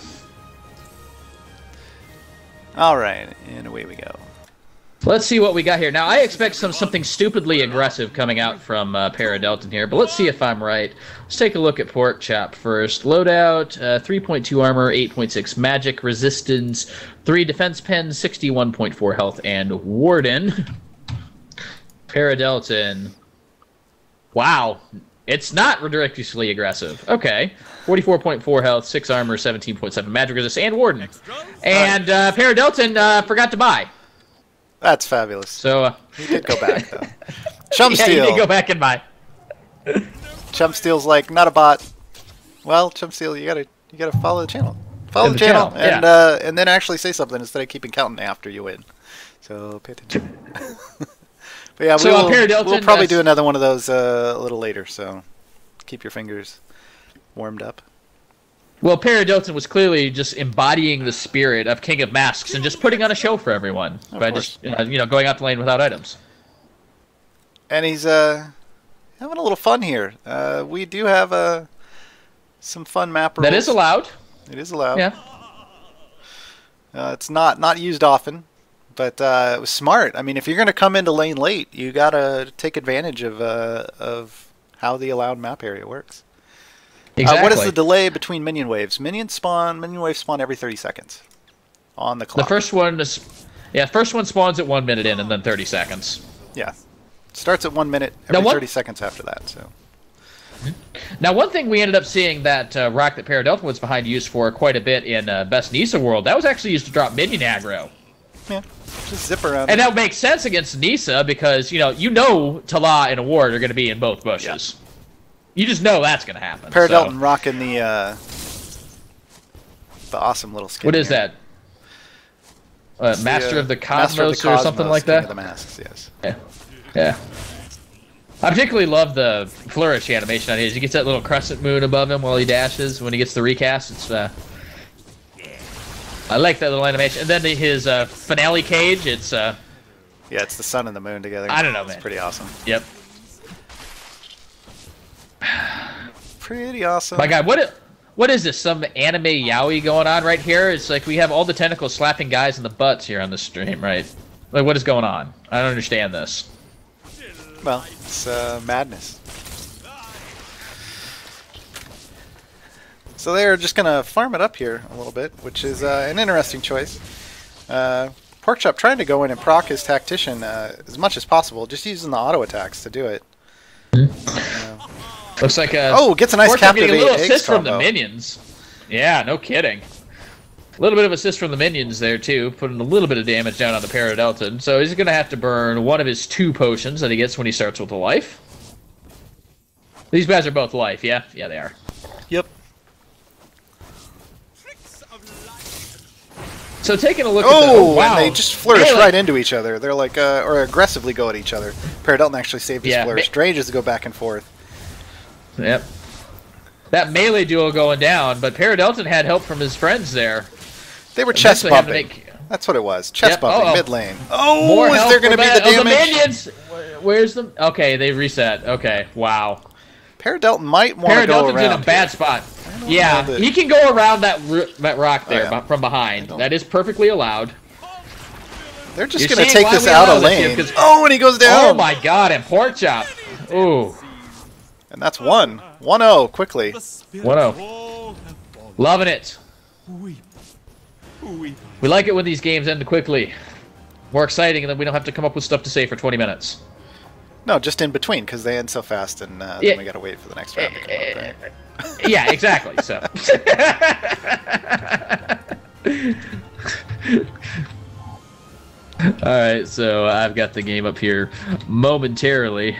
Alright, and away we go. Let's see what we got here. Now, I expect something stupidly aggressive coming out from Paradelton here, but let's see if I'm right. Let's take a look at Porkchop first. Loadout, 3.2 armor, 8.6 magic, resistance, 3 defense pens, 61.4 health, and Warden. Paradelton. Wow. It's not ridiculously aggressive. Okay. 44.4 health, 6 armor, 17.7 magic resist, and Warden. And Paradelton forgot to buy. That's fabulous. So he did go back though. Chump Steal. Yeah, he did go back and buy. Chump Steal's like not a bot. Well, Chump Steal, you gotta follow the channel. Follow the channel, and then actually say something instead of keeping counting after you win. So pay attention. But yeah, we'll probably do another one of those a little later. So keep your fingers warmed up. Well, Paradelton was clearly just embodying the spirit of King of Masks and just putting on a show for everyone by just going out the lane without items. And he's having a little fun here. We do have some fun map rules. That is allowed. It is allowed. Yeah. It's not used often, but it was smart. I mean, if you're going to come into lane late, you got to take advantage of how the allowed map area works. Exactly. What is the delay between minion waves? Minion waves spawn every 30 seconds on the clock. The first one spawns at 1 minute in and then 30 seconds. Yeah. Starts at 1 minute every 30 seconds after that. So. Now, one thing we ended up seeing that rock that Paradelton was behind used for quite a bit in Best Nisa World, that was actually used to drop minion aggro. Yeah, just zip around. And that makes sense against Nisa because, you know Tala and a ward are going to be in both bushes. Yeah. You just know that's going to happen. Paradelton rocking the awesome little skin. What is that? Master of the Cosmos or something like that? King of the Masks, yes. Yeah. Yeah. I particularly love the flourish animation on his. He gets that little crescent moon above him while he dashes when he gets the recast. It's I like that little animation. And then his finale cage, it's yeah, it's the sun and the moon together. I don't know, man. It's pretty awesome. Yep. Pretty awesome. My God, what What is this? Some anime yaoi going on right here? It's like we have all the tentacles slapping guys in the butts here on the stream, right? Like, what is going on? I don't understand this. Well, it's madness. So they're just going to farm it up here a little bit, which is an interesting choice. Porkchop trying to go in and proc his tactician as much as possible, just using the auto attacks to do it. Looks like gets a nice captivate getting a little eggs assist from combo. the minions. Yeah, no kidding. A little bit of assist from the minions there too, putting a little bit of damage down on the Paradelton. So he's going to have to burn one of his 2 potions that he gets when he starts with a life. These guys are both life, yeah? Yeah, they are. Yep. So taking a look at wow. And they just flourish right into each other. They're like, or aggressively go at each other. Paradelton actually saved his flourish. Strange to go back and forth. Yep. That melee duo going down, but Paradelton had help from his friends there. They were chest bumping. That's what it was. Chest bumping, mid lane. Oh, is there going to be the damage? The minions! Where's the... Okay, they reset. Okay, wow. Paradelton might want to go around. Paradelton's in a bad spot. Yeah, he can go around that rock there from behind. That is perfectly allowed. They're just going to take this out of lane. And he goes down. Oh my god, and Porkchop. Ooh. And that's 1-0 quickly. 1-0. Loving it. We like it when these games end quickly. More exciting, and then we don't have to come up with stuff to say for 20 minutes. No, just in between, because they end so fast, and then we got to wait for the next round to come up, right? Yeah, exactly. So. Alright, so I've got the game up here momentarily.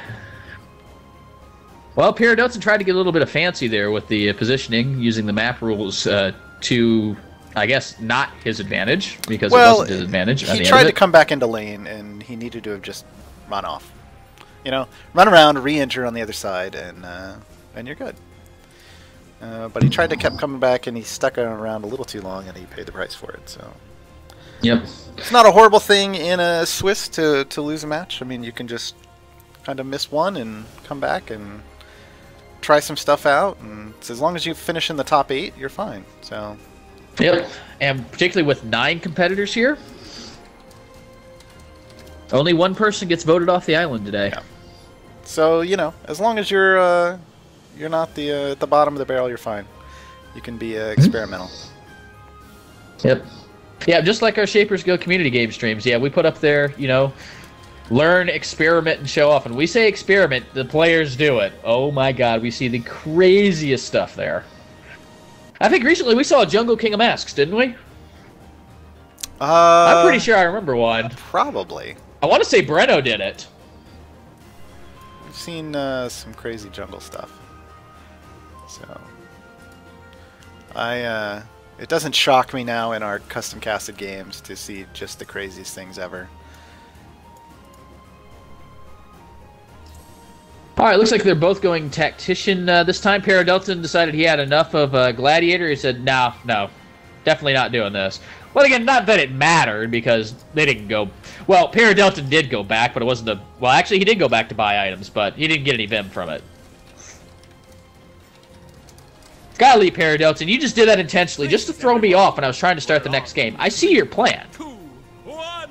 Well, Paradelton tried to get a little bit of fancy there with the positioning, using the map rules to, I guess, not his advantage, because it wasn't his advantage. He tried to come back into lane, and he needed to have just run off. You know, run around, re-enter on the other side, and you're good. But he tried to keep coming back, and he stuck around a little too long, and he paid the price for it. So, yep, it's not a horrible thing in a Swiss to lose a match. I mean, you can just kind of miss one and come back and try some stuff out, and as long as you finish in the top 8, you're fine. So, yep, and particularly with 9 competitors here, only one person gets voted off the island today. Yeah. So, you know, as long as you're not at the bottom of the barrel, you're fine. You can be experimental. Yep. Yeah, just like our Shapers Go community game streams. Yeah, we put up there, you know, learn, experiment, and show off. And we say experiment, the players do it. Oh my god, we see the craziest stuff there. I think recently we saw a Jungle King of Masks, didn't we? I'm pretty sure I remember one. Probably. I want to say Breno did it. We've seen some crazy jungle stuff. So, it doesn't shock me now in our custom casted games to see just the craziest things ever. Alright, looks like they're both going Tactician this time. Paradelton decided he had enough of Gladiator. He said, no, definitely not doing this. Well, again, not that it mattered, because they didn't go... Well, Paradelton did go back, but it wasn't the... Well, actually, he did go back to buy items, but he didn't get any Vim from it. Golly, Paradelton, you just did that intentionally, just to throw me off when I was trying to start the next game. I see your plan. 2, 1.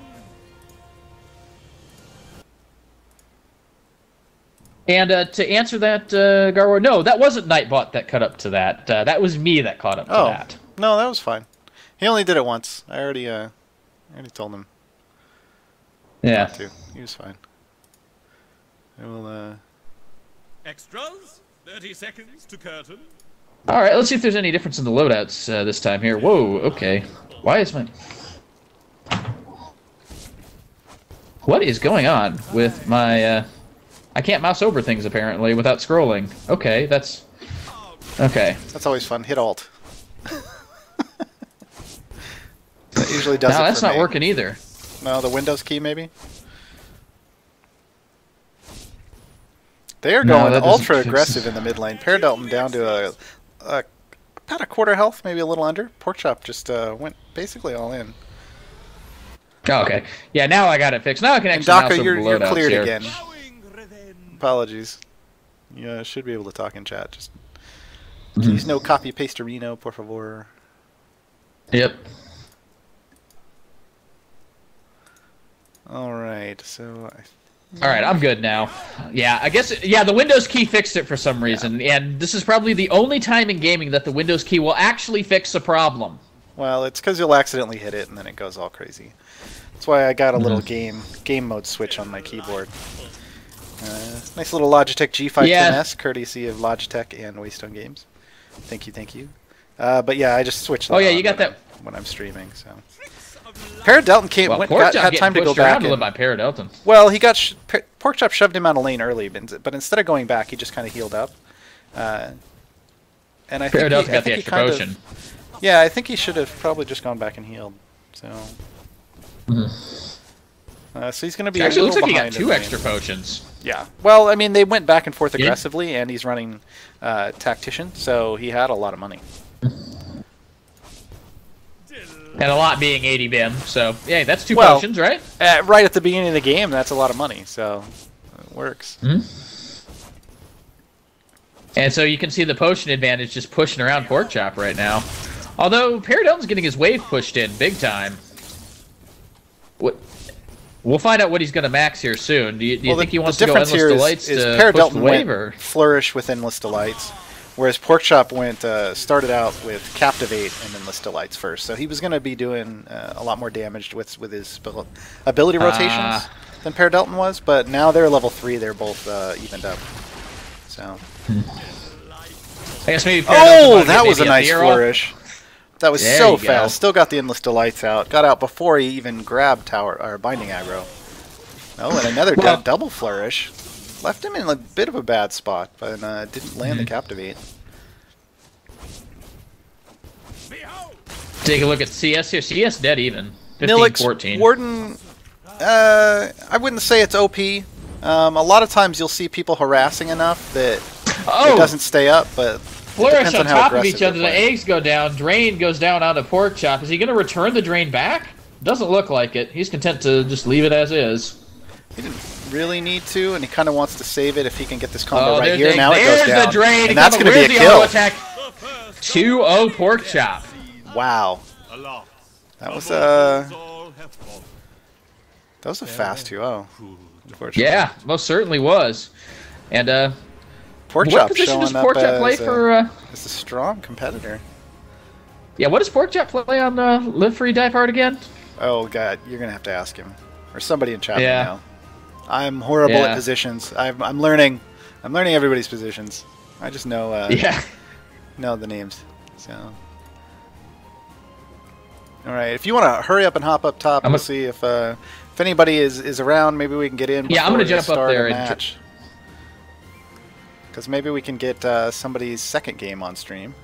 And to answer that, Garwar, no, that wasn't Nightbot that caught up to that. That was me that caught up to that. No, that was fine. He only did it once. I already told him. Yeah. Not to. He was fine. I will, Extras. 30 seconds to curtain. Alright, let's see if there's any difference in the loadouts this time here. Whoa, okay. Why is my... What is going on with my, I can't mouse over things, apparently, without scrolling. Okay, that's... Okay. That's always fun. Hit Alt. That usually does it for me. No, that's not working either. No, the Windows key, maybe? They are going ultra aggressive in the mid lane. Paradelton down to about a quarter health, maybe a little under. Porkchop just went basically all in. Oh, okay. Yeah, now I got it fixed. Now I can actually mouse over you're the loadouts cleared here. again. Apologies. You should be able to talk in chat. Just Please no copy pastorino, por favor. Yep. All right, so All right, I'm good now. Yeah, I guess, yeah, the Windows key fixed it for some reason, and this is probably the only time in gaming that the Windows key will actually fix a problem. well, it's because you'll accidentally hit it and then it goes all crazy. That's why I got a little game mode switch on my keyboard. Nice little Logitech G5 10S, courtesy of Logitech and Waystone Games. Thank you, thank you. But yeah, I just switched. Oh yeah, you got that when I'm streaming. So Paradelton came, had time to go back. By Paradelton. Well, he got Porkchop shoved him out of lane early, but instead of going back, he just kind of healed up. And I think Paradelton got the extra potion. Yeah, I think he should have probably just gone back and healed. So. So he's going to be Actually, a looks little like he got behind 2 extra potions. Yeah. Well, I mean, they went back and forth aggressively, and he's running Tactician, so he had a lot of money. And a lot being 80 BIM, so yeah, that's 2 potions, right? Right at the beginning of the game, that's a lot of money, so it works. And so you can see the potion advantage just pushing around Porkchop right now. Although Paradelton's getting his wave pushed in big time. We'll find out what he's going to max here soon. Do you think he wants to go Endless Delights to push the wave, or Flourish with Endless Delights, whereas Porkchop started out with Captivate and Endless Delights first. So he was going to be doing a lot more damage with his ability rotations than Paradelton was, but now they're level 3. They're both evened up. So. I guess maybe. Oh, that was a nice flourish. That was so fast. Still got the Endless Delights out. Got out before he even grabbed Tower or Binding Aggro. Oh, and another double flourish. Left him in a bit of a bad spot, but didn't land the Captivate. Take a look at CS here. CS dead even. 15-14. Warden, I wouldn't say it's OP. A lot of times you'll see people harassing enough that it doesn't stay up, but Flourish on top of each other, the eggs go down, Drain goes down onto Porkchop. Is he going to return the Drain back? Doesn't look like it. He's content to just leave it as is. He didn't really need to, and he kind of wants to save it if he can get this combo right here. Now it goes goes down, the Drain. And that's going to be a kill. 2-0 Porkchop. Wow. That was a fast 2-0. Yeah, most certainly was. And Porkchop what position does Porkchop play for? As a strong competitor. Yeah, what does Porkchop play on Live Free Die Hard again? Oh god, you're gonna have to ask him or somebody in chat right now. I'm horrible at positions. I'm learning. I'm learning everybody's positions. I just know. Know the names. So. All right, if you want to hurry up and hop up top, we'll see if anybody is around. Maybe we can get in. Yeah, I'm gonna jump up there and. Because maybe we can get somebody's second game on stream.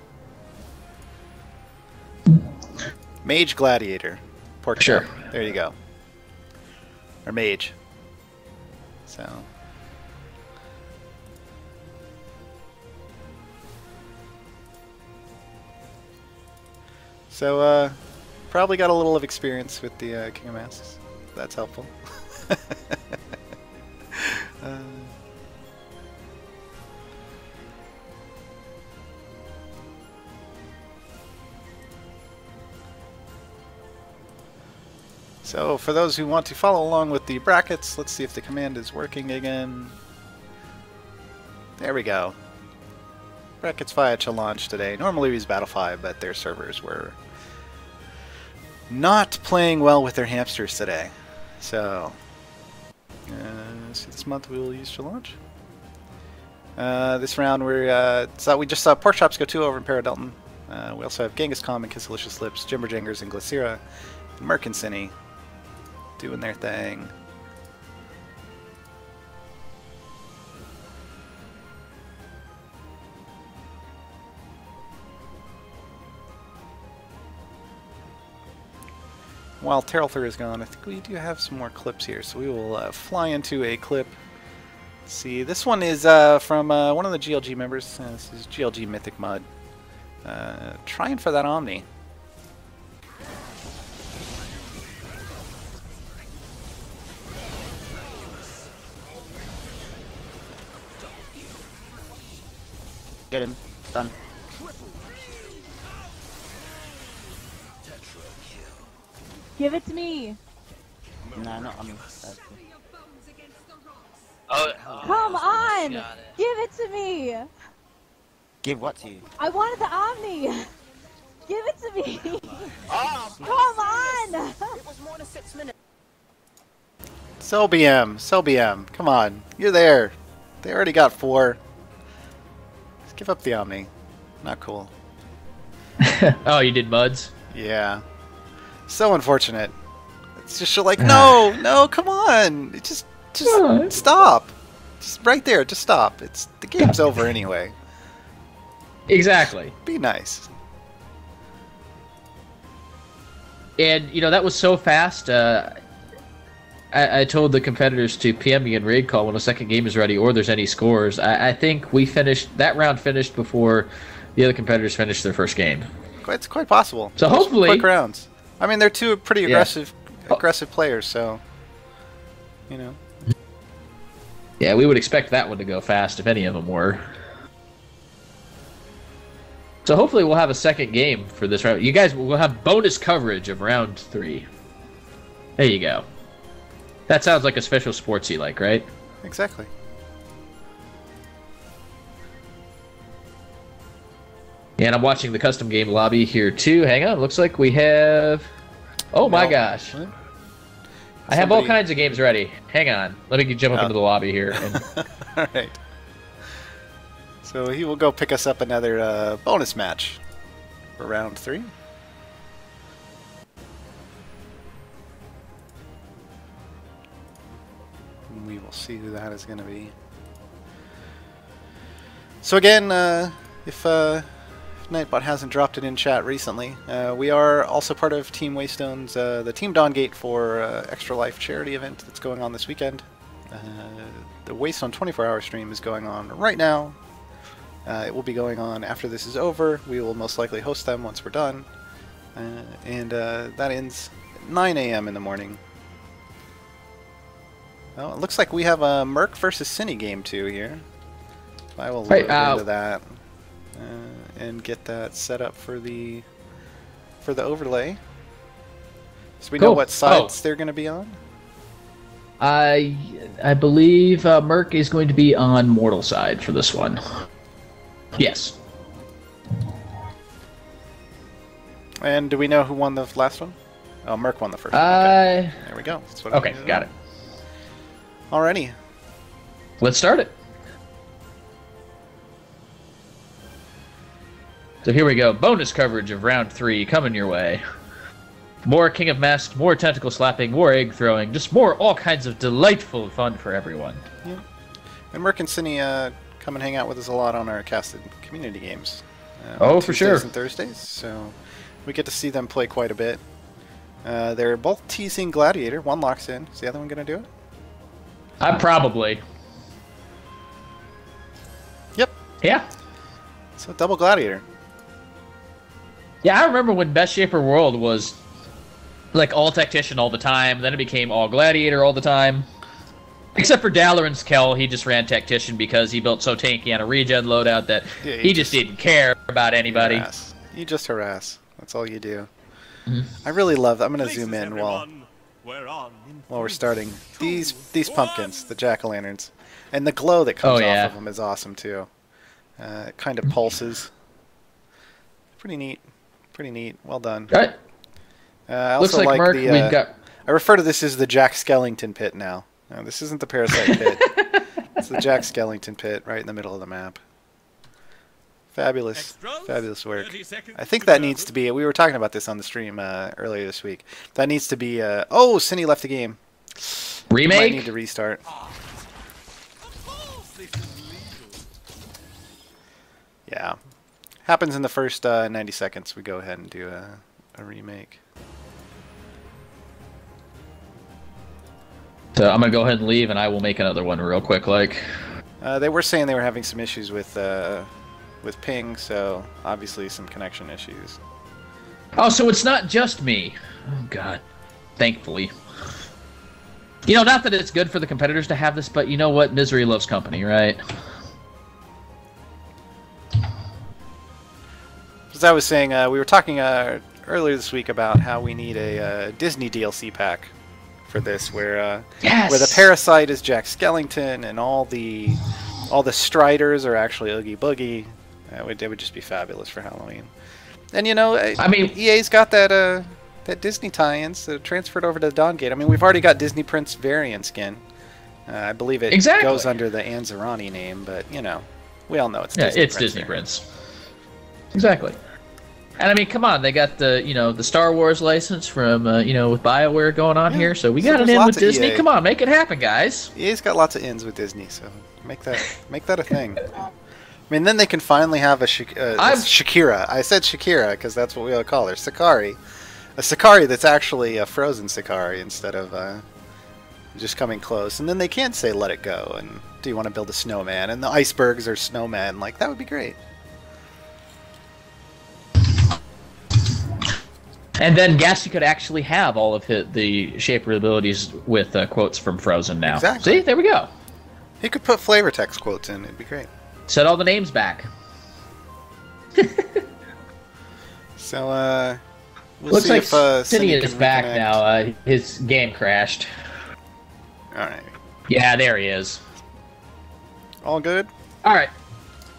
Mage Gladiator. Porkchop. Sure. There you go. Or Mage. So, probably got a little of experience with the King of Masks. That's helpful. So, for those who want to follow along with the brackets, let's see if the command is working again. There we go. Brackets 5 to launch today. Normally we use Battle 5, but their servers were not playing well with their hamsters today. So, see this month we will use to launch. This round we just saw Porkchops go 2 over in Paradelton. We also have Genghis Khan and Kisselicious Lips, Jimberjangers and Glycera, and Merc and Cinny doing their thing. While Terrelthur is gone, I think we do have some more clips here, so we will fly into a clip. Let's see, this one is from one of the GLG members. This is GLG Mythic Mud. Trying for that Omni. Get him. Done. Give it to me. No, not on me. Come on! Got it. Give it to me! Give what to you? I wanted the Omni! Give it to me! Come on! Sell BM, come on, you're there. They already got 4. Just give up the Omni. Not cool. Oh, you did Muds? Yeah. So unfortunate. It's just like, no, come on. Just stop. Just right there, just stop. The game's over anyway. Exactly. Be nice. And, you know, that was so fast. I told the competitors to PM me in raid call when the second game is ready or there's any scores. I think that round finished before the other competitors finished their first game. It's quite possible. So Those hopefully... quick rounds. I mean, they're two pretty Yeah. aggressive players, so, you know. Yeah, we would expect that one to go fast if any of them were. So hopefully we'll have a second game for this round. You guys will have bonus coverage of round 3. There you go. That sounds like a special sportsy like, right? Exactly. And I'm watching the custom game lobby here too. Hang on, looks like we have... Oh my gosh. What? I have all kinds of games ready. Hang on. Let me jump up into the lobby here. And... Alright. So he will go pick us up another bonus match for round 3. And we will see who that is going to be. So again, if Nightbot hasn't dropped it in chat recently, we are also part of Team Waystone's the Team Dawngate for Extra Life charity event that's going on this weekend. The Waystone 24-hour stream is going on right now. It will be going on after this is over. We will most likely host them once we're done. And that ends at 9 a.m. in the morning. Well, it looks like we have a Merc versus Cine game too here. I will look into that and get that set up for the overlay. So we know what sides they're going to be on. I believe Merc is going to be on Mortal side for this one. Yes. And do we know who won the last one? Oh, Merc won the first one. Okay. There we go. That's what okay, got it. Alrighty. Let's start it. So here we go. Bonus coverage of round 3 coming your way. More King of Masks, more tentacle slapping, more egg throwing, just more all kinds of delightful fun for everyone. Yeah. And Merc and Cine come and hang out with us a lot on our casted community games. Oh, for Tuesdays sure. and Thursdays, so we get to see them play quite a bit. They're both teasing Gladiator. One locks in. Is the other one going to do it? Probably. Yep. Yeah. So double Gladiator. Yeah, I remember when Best Shaper World was like all Tactician all the time, then it became all Gladiator all the time. Except for Dalaran's Kell, he just ran Tactician because he built so tanky on a regen loadout that he just didn't care about anybody. You just harass. That's all you do. I really love that. I'm going to zoom in while we're starting. These pumpkins, the jack-o'-lanterns, and the glow that comes off of them is awesome too. It kind of pulses. Pretty neat. Pretty neat. Well done. Right. I also Looks like Merc, we've got... I refer to this as the Jack Skellington pit now. No, this isn't the Parasite pit. It's the Jack Skellington pit right in the middle of the map. Fabulous. Fabulous work. I think that needs to be... We were talking about this on the stream earlier this week. That needs to be... oh, Cine left the game. Remake? Might need to restart. Yeah. Happens in the first 90 seconds. We go ahead and do a remake. So I'm going to go ahead and leave, and I will make another one real quick. They were saying they were having some issues with ping, so obviously some connection issues. Oh, so it's not just me. Oh, God. Thankfully. You know, not that it's good for the competitors to have this, but you know what? Misery loves company, right? As I was saying, we were talking earlier this week about how we need a Disney DLC pack for this, where Yes! where the Parasite is Jack Skellington and all the Striders are actually Oogie Boogie. It would just be fabulous for Halloween. And you know, I mean, EA's got that Disney tie-ins transferred over to the Dawngate. I mean, we've already got Disney Prince variant skin. I believe it Exactly. goes under the Anzarani name, but you know, we all know it's yeah, Disney it's Prince Disney variant. Prince. Exactly. And I mean, come on, they got the Star Wars license from with BioWare going on here, so we So got an there's in lots with of Disney. EA. Come on, make it happen, guys. EA's got lots of ins with Disney, so make that a thing. I mean, then they can finally have a Shakira. I said Shakira because that's what we all call her, Sakari. A Sakari that's actually a frozen Sakari instead of just coming close. And then they can't say let it go and do you want to build a snowman? And the icebergs are snowmen. Like, that would be great. And then Gassy could actually have all of the Shaper abilities with quotes from Frozen now. Exactly. See, there we go. He could put flavor text quotes in. It'd be great. Set all the names back. So, we'll Looks see like if City Cindy is can back reconnect. now. His game crashed. Alright. Yeah, there he is. All good? All right.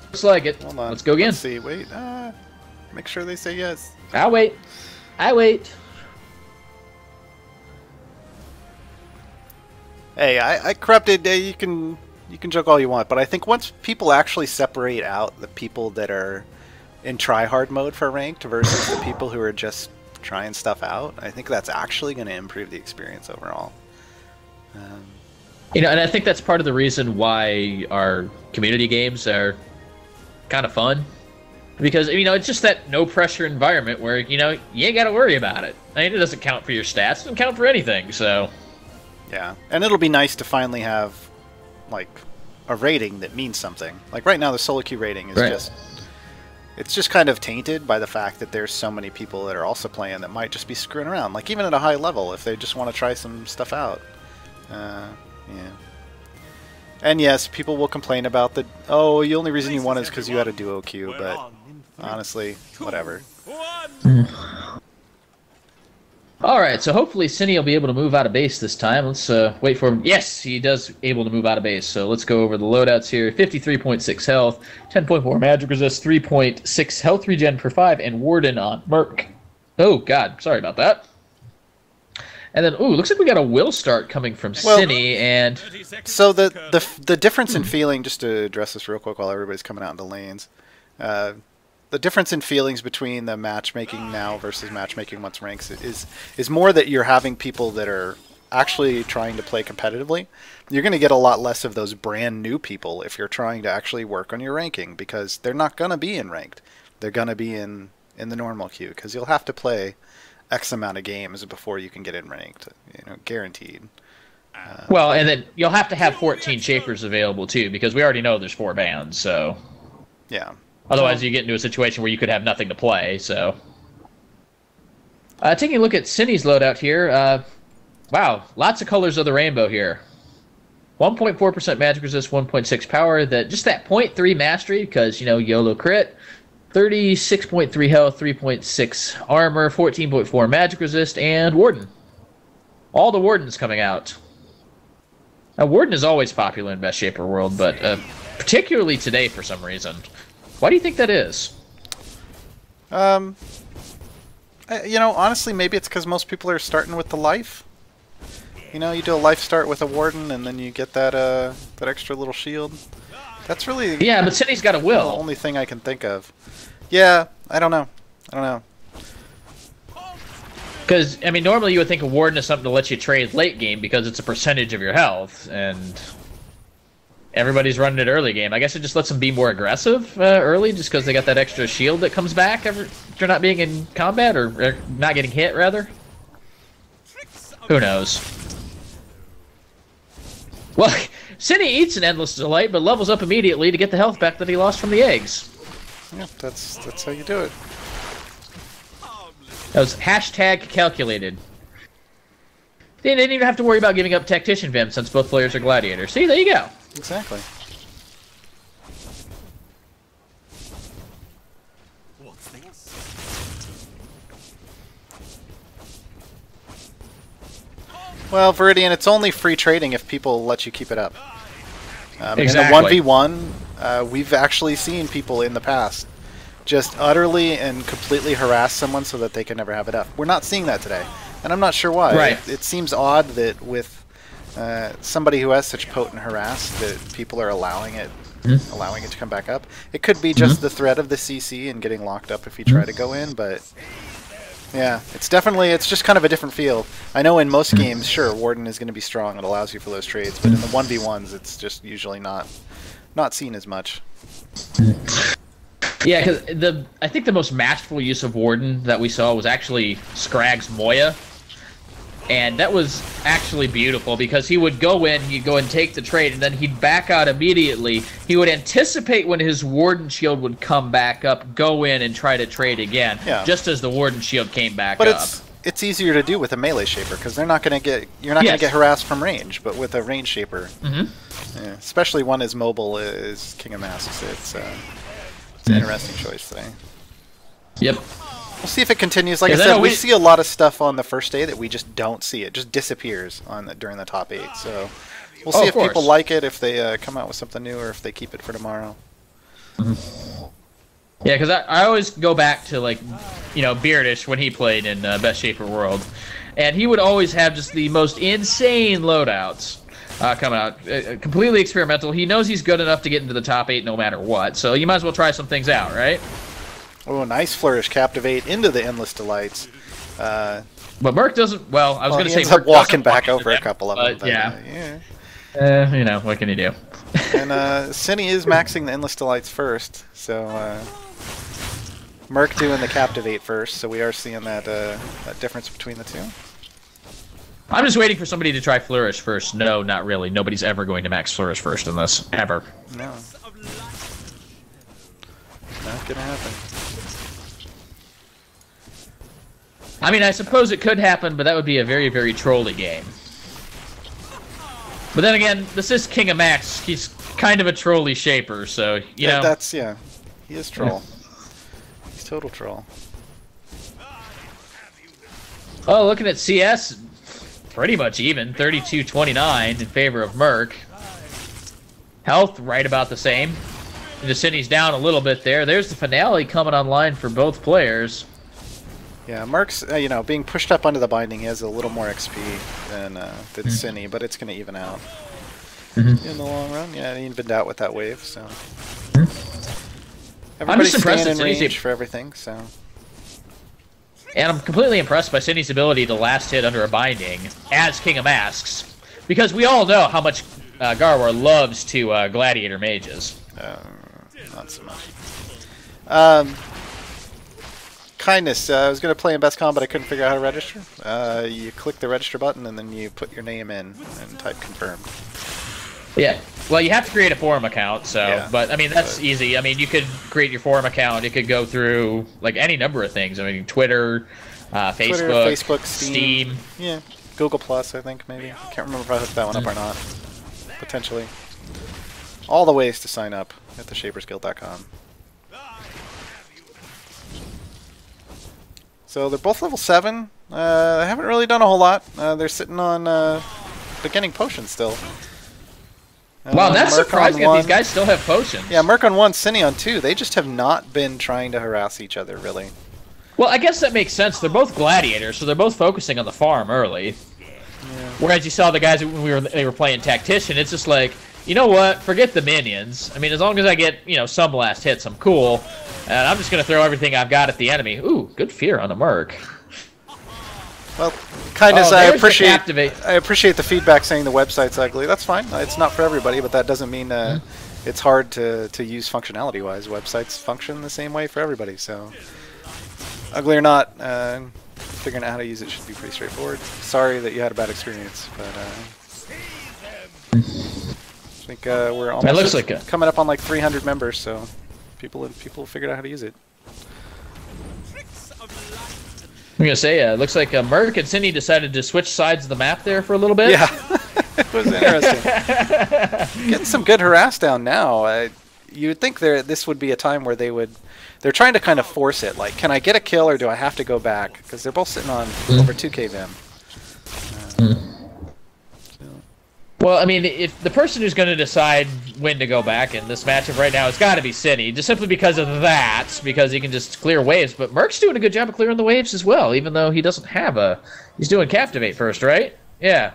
Looks like it. Hold on. Let's go again. Let's see. Wait. Make sure they say yes. I'll wait. I wait. Hey, I corrupted. You can joke all you want, but I think once people actually separate out the people that are in try-hard mode for ranked versus the people who are just trying stuff out, I think that's actually going to improve the experience overall. And I think that's part of the reason why our community games are kind of fun. Because, it's just that no-pressure environment where, you ain't got to worry about it. I mean, it doesn't count for your stats. It doesn't count for anything, so... Yeah, and it'll be nice to finally have, like, a rating that means something. Like, right now, the solo queue rating is Right. It's just kind of tainted by the fact that there's so many people that are also playing that might just be screwing around. Like, even at a high level, if they just want to try some stuff out. Yeah. And yes, people will complain about the, the only reason you won is because you had a duo queue, but honestly, whatever. Alright, so hopefully Cindy will be able to move out of base this time. Let's wait for him. Yes, he does able to move out of base. So let's go over the loadouts here. 53.6 health, 10.4 magic resist, 3.6 health regen per 5, and Warden on Merc. Oh, God. Sorry about that. And then, looks like we got a will start coming from Cindy, and... So the difference in feeling, just to address this real quick while everybody's coming out into lanes, the difference in feelings between the matchmaking now versus matchmaking once ranks is more that you're having people that are actually trying to play competitively. You're going to get a lot less of those brand new people if you're trying to actually work on your ranking, because they're not going to be in ranked. They're going to be in the normal queue, because you'll have to play X amount of games before you can get in ranked, guaranteed. Well, and then you'll have to have 14 Shapers available, too, because we already know there's 4 bans, so... Yeah. Otherwise, you get into a situation where you could have nothing to play, so... taking a look at Cindy's loadout here, wow, lots of colors of the rainbow here. 1.4% magic resist, 1.6 power, just that 0.3 mastery, because, YOLO crit. 36.3 health, 3.6 armor, 14.4 magic resist, and Warden. All the Wardens coming out. Now, Warden is always popular in Best Shaper World, but particularly today for some reason. Why do you think that is? Honestly, maybe it's because most people are starting with the life. You do a life start with a Warden, and then you get that extra little shield. That's really... Yeah, but Cindy's got a will. The only thing I can think of. Yeah, I don't know. Because, normally you would think a Warden is something to let you trade late game because it's a percentage of your health, and everybody's running it early game. I guess it just lets them be more aggressive early just because they got that extra shield that comes back after not being in combat, or not getting hit, rather. Who knows? Well, Cindy eats an Endless Delight, but levels up immediately to get the health back that he lost from the eggs. Yeah, that's how you do it. That was #calculated. They didn't even have to worry about giving up Tactician Vim since both players are Gladiators. See, there you go. Exactly. What's this? Well, Viridian, it's only free trading if people let you keep it up. Exactly. In a 1v1, we've actually seen people in the past just utterly and completely harass someone so that they can never have it up. We're not seeing that today, and I'm not sure why. Right. It seems odd that with somebody who has such potent harass that people are allowing it to come back up. It could be just the threat of the CC and getting locked up if you try to go in, but yeah, it's just kind of a different feel. I know in most games, sure, Warden is going to be strong. It allows you for those trades, but in the 1v1s, it's just usually not seen as much. Yeah, because I think the most masterful use of Warden that we saw was actually Scragg's Moya. And that was actually beautiful because he would go in, he'd go and take the trade, and then he'd back out immediately. He would anticipate when his Warden Shield would come back up, go in and try to trade again, just as the Warden Shield came back up. But it's easier to do with a melee shaper because you're not going to get harassed from range, but with a range shaper, especially one as mobile as King of Masks, it's an interesting choice today. Yep. We'll see if it continues. Like I said, we see a lot of stuff on the first day that we just don't see. It just disappears during the top 8. So we'll see if people like it, if they come out with something new, or if they keep it for tomorrow. Yeah, because I always go back to, like, Beardish when he played in Best Shaper World. And he would always have just the most insane loadouts coming out. Completely experimental. He knows he's good enough to get into the top 8 no matter what. So you might as well try some things out, right? Oh, nice flourish, Captivate into the Endless Delights. But Merc doesn't. Well, I was going to say ends Merc up walking back walk over a couple of them. But yeah. What can you do? And Cine is maxing the Endless Delights first, so Merc doing the Captivate first. So we are seeing that difference between the two. I'm just waiting for somebody to try Flourish first. No, not really. Nobody's ever going to max Flourish first in this ever. No. Not gonna happen. I mean, I suppose it could happen, but that would be a very, very trolly game. But then again, this is King of Max. He's kind of a trolly shaper, so, you know. He is troll. He's total troll. Oh, looking at CS, pretty much even. 32-29 in favor of Merc. Health, right about the same. Cine's down a little bit there. There's the finale coming online for both players. Yeah, Merc's, being pushed up under the binding, he has a little more XP than Cine, but it's going to even out in the long run. Yeah, he evened out with that wave, so. Everybody's staying in range for everything, so. And I'm completely impressed by Cine's ability to last hit under a binding as King of Masks, because we all know how much Garwar loves to gladiator mages. Not so much. Kindness. I was going to play in Best Com, but I couldn't figure out how to register. You click the register button, and then you put your name in and type confirm. Yeah. Well, you have to create a forum account, so. Yeah, but, I mean, that's easy. I mean, you could create your forum account. It could go through, like, any number of things. I mean, Twitter, Facebook, Steam. Yeah. Google Plus, I think, maybe. I can't remember if I hooked that one up or not. Potentially. All the ways to sign up at theshapersguild.com. So they're both level 7. They haven't really done a whole lot. They're sitting on beginning potions still. Wow, that's surprising that these guys still have potions. Yeah, Merc on 1, Cine on 2. They just have not been trying to harass each other, really. Well, I guess that makes sense. They're both gladiators, so they're both focusing on the farm early. Yeah. Whereas you saw the guys when they were playing Tactician, it's just like, you know what? Forget the minions. I mean, as long as I get, some last hits, I'm cool. And I'm just going to throw everything I've got at the enemy. Ooh, good fear on the Merc. Well, Kindness, I appreciate the feedback saying the website's ugly. That's fine. It's not for everybody, but that doesn't mean it's hard to use functionality-wise. Websites function the same way for everybody, so ugly or not, figuring out how to use it should be pretty straightforward. Sorry that you had a bad experience, but I think we're almost coming up on like 300 members, so people figured out how to use it. I'm going to say, it looks like Merc and Cine decided to switch sides of the map there for a little bit. Yeah, it was interesting. Getting some good harass down now. You would think this would be a time where they're trying to kind of force it. Like, can I get a kill or do I have to go back? Because they're both sitting on over 2k Vim. Well, I mean, if the person who's going to decide when to go back in this matchup right now, it's got to be Cine, just simply because of that, because he can just clear waves. But Merc's doing a good job of clearing the waves as well, even though he doesn't have a... He's doing Captivate first, right? Yeah.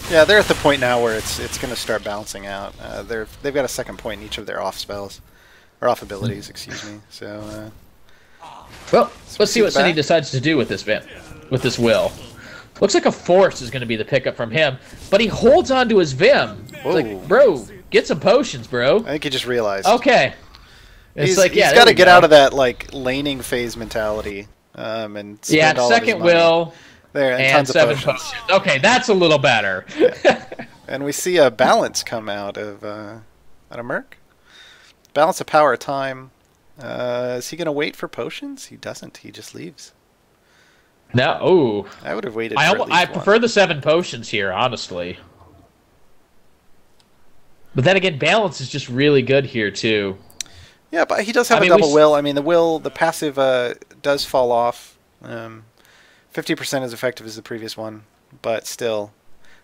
Yeah, they're at the point now where it's going to start balancing out. They've got a second point in each of their off spells, or off abilities, excuse me. So. Well, let's see what Cine decides to do with this will. Looks like a Force is going to be the pickup from him, but he holds on to his Vim. It's like, bro, get some potions, bro. I think he just realized. Okay. It's like, yeah, he's got to get out of that like laning phase mentality, and spend all second of his money. will. There, and tons of 7 potions. Okay, that's a little better. And we see a balance come out of Merc. Balance of power time. Is he going to wait for potions? He doesn't. He just leaves. No. Ooh. I would have waited for at least I prefer the 7 potions here, honestly. But then again, balance is just really good here, too. Yeah, but he does have a double will. I mean, the passive does fall off. 50% as effective as the previous one, but still,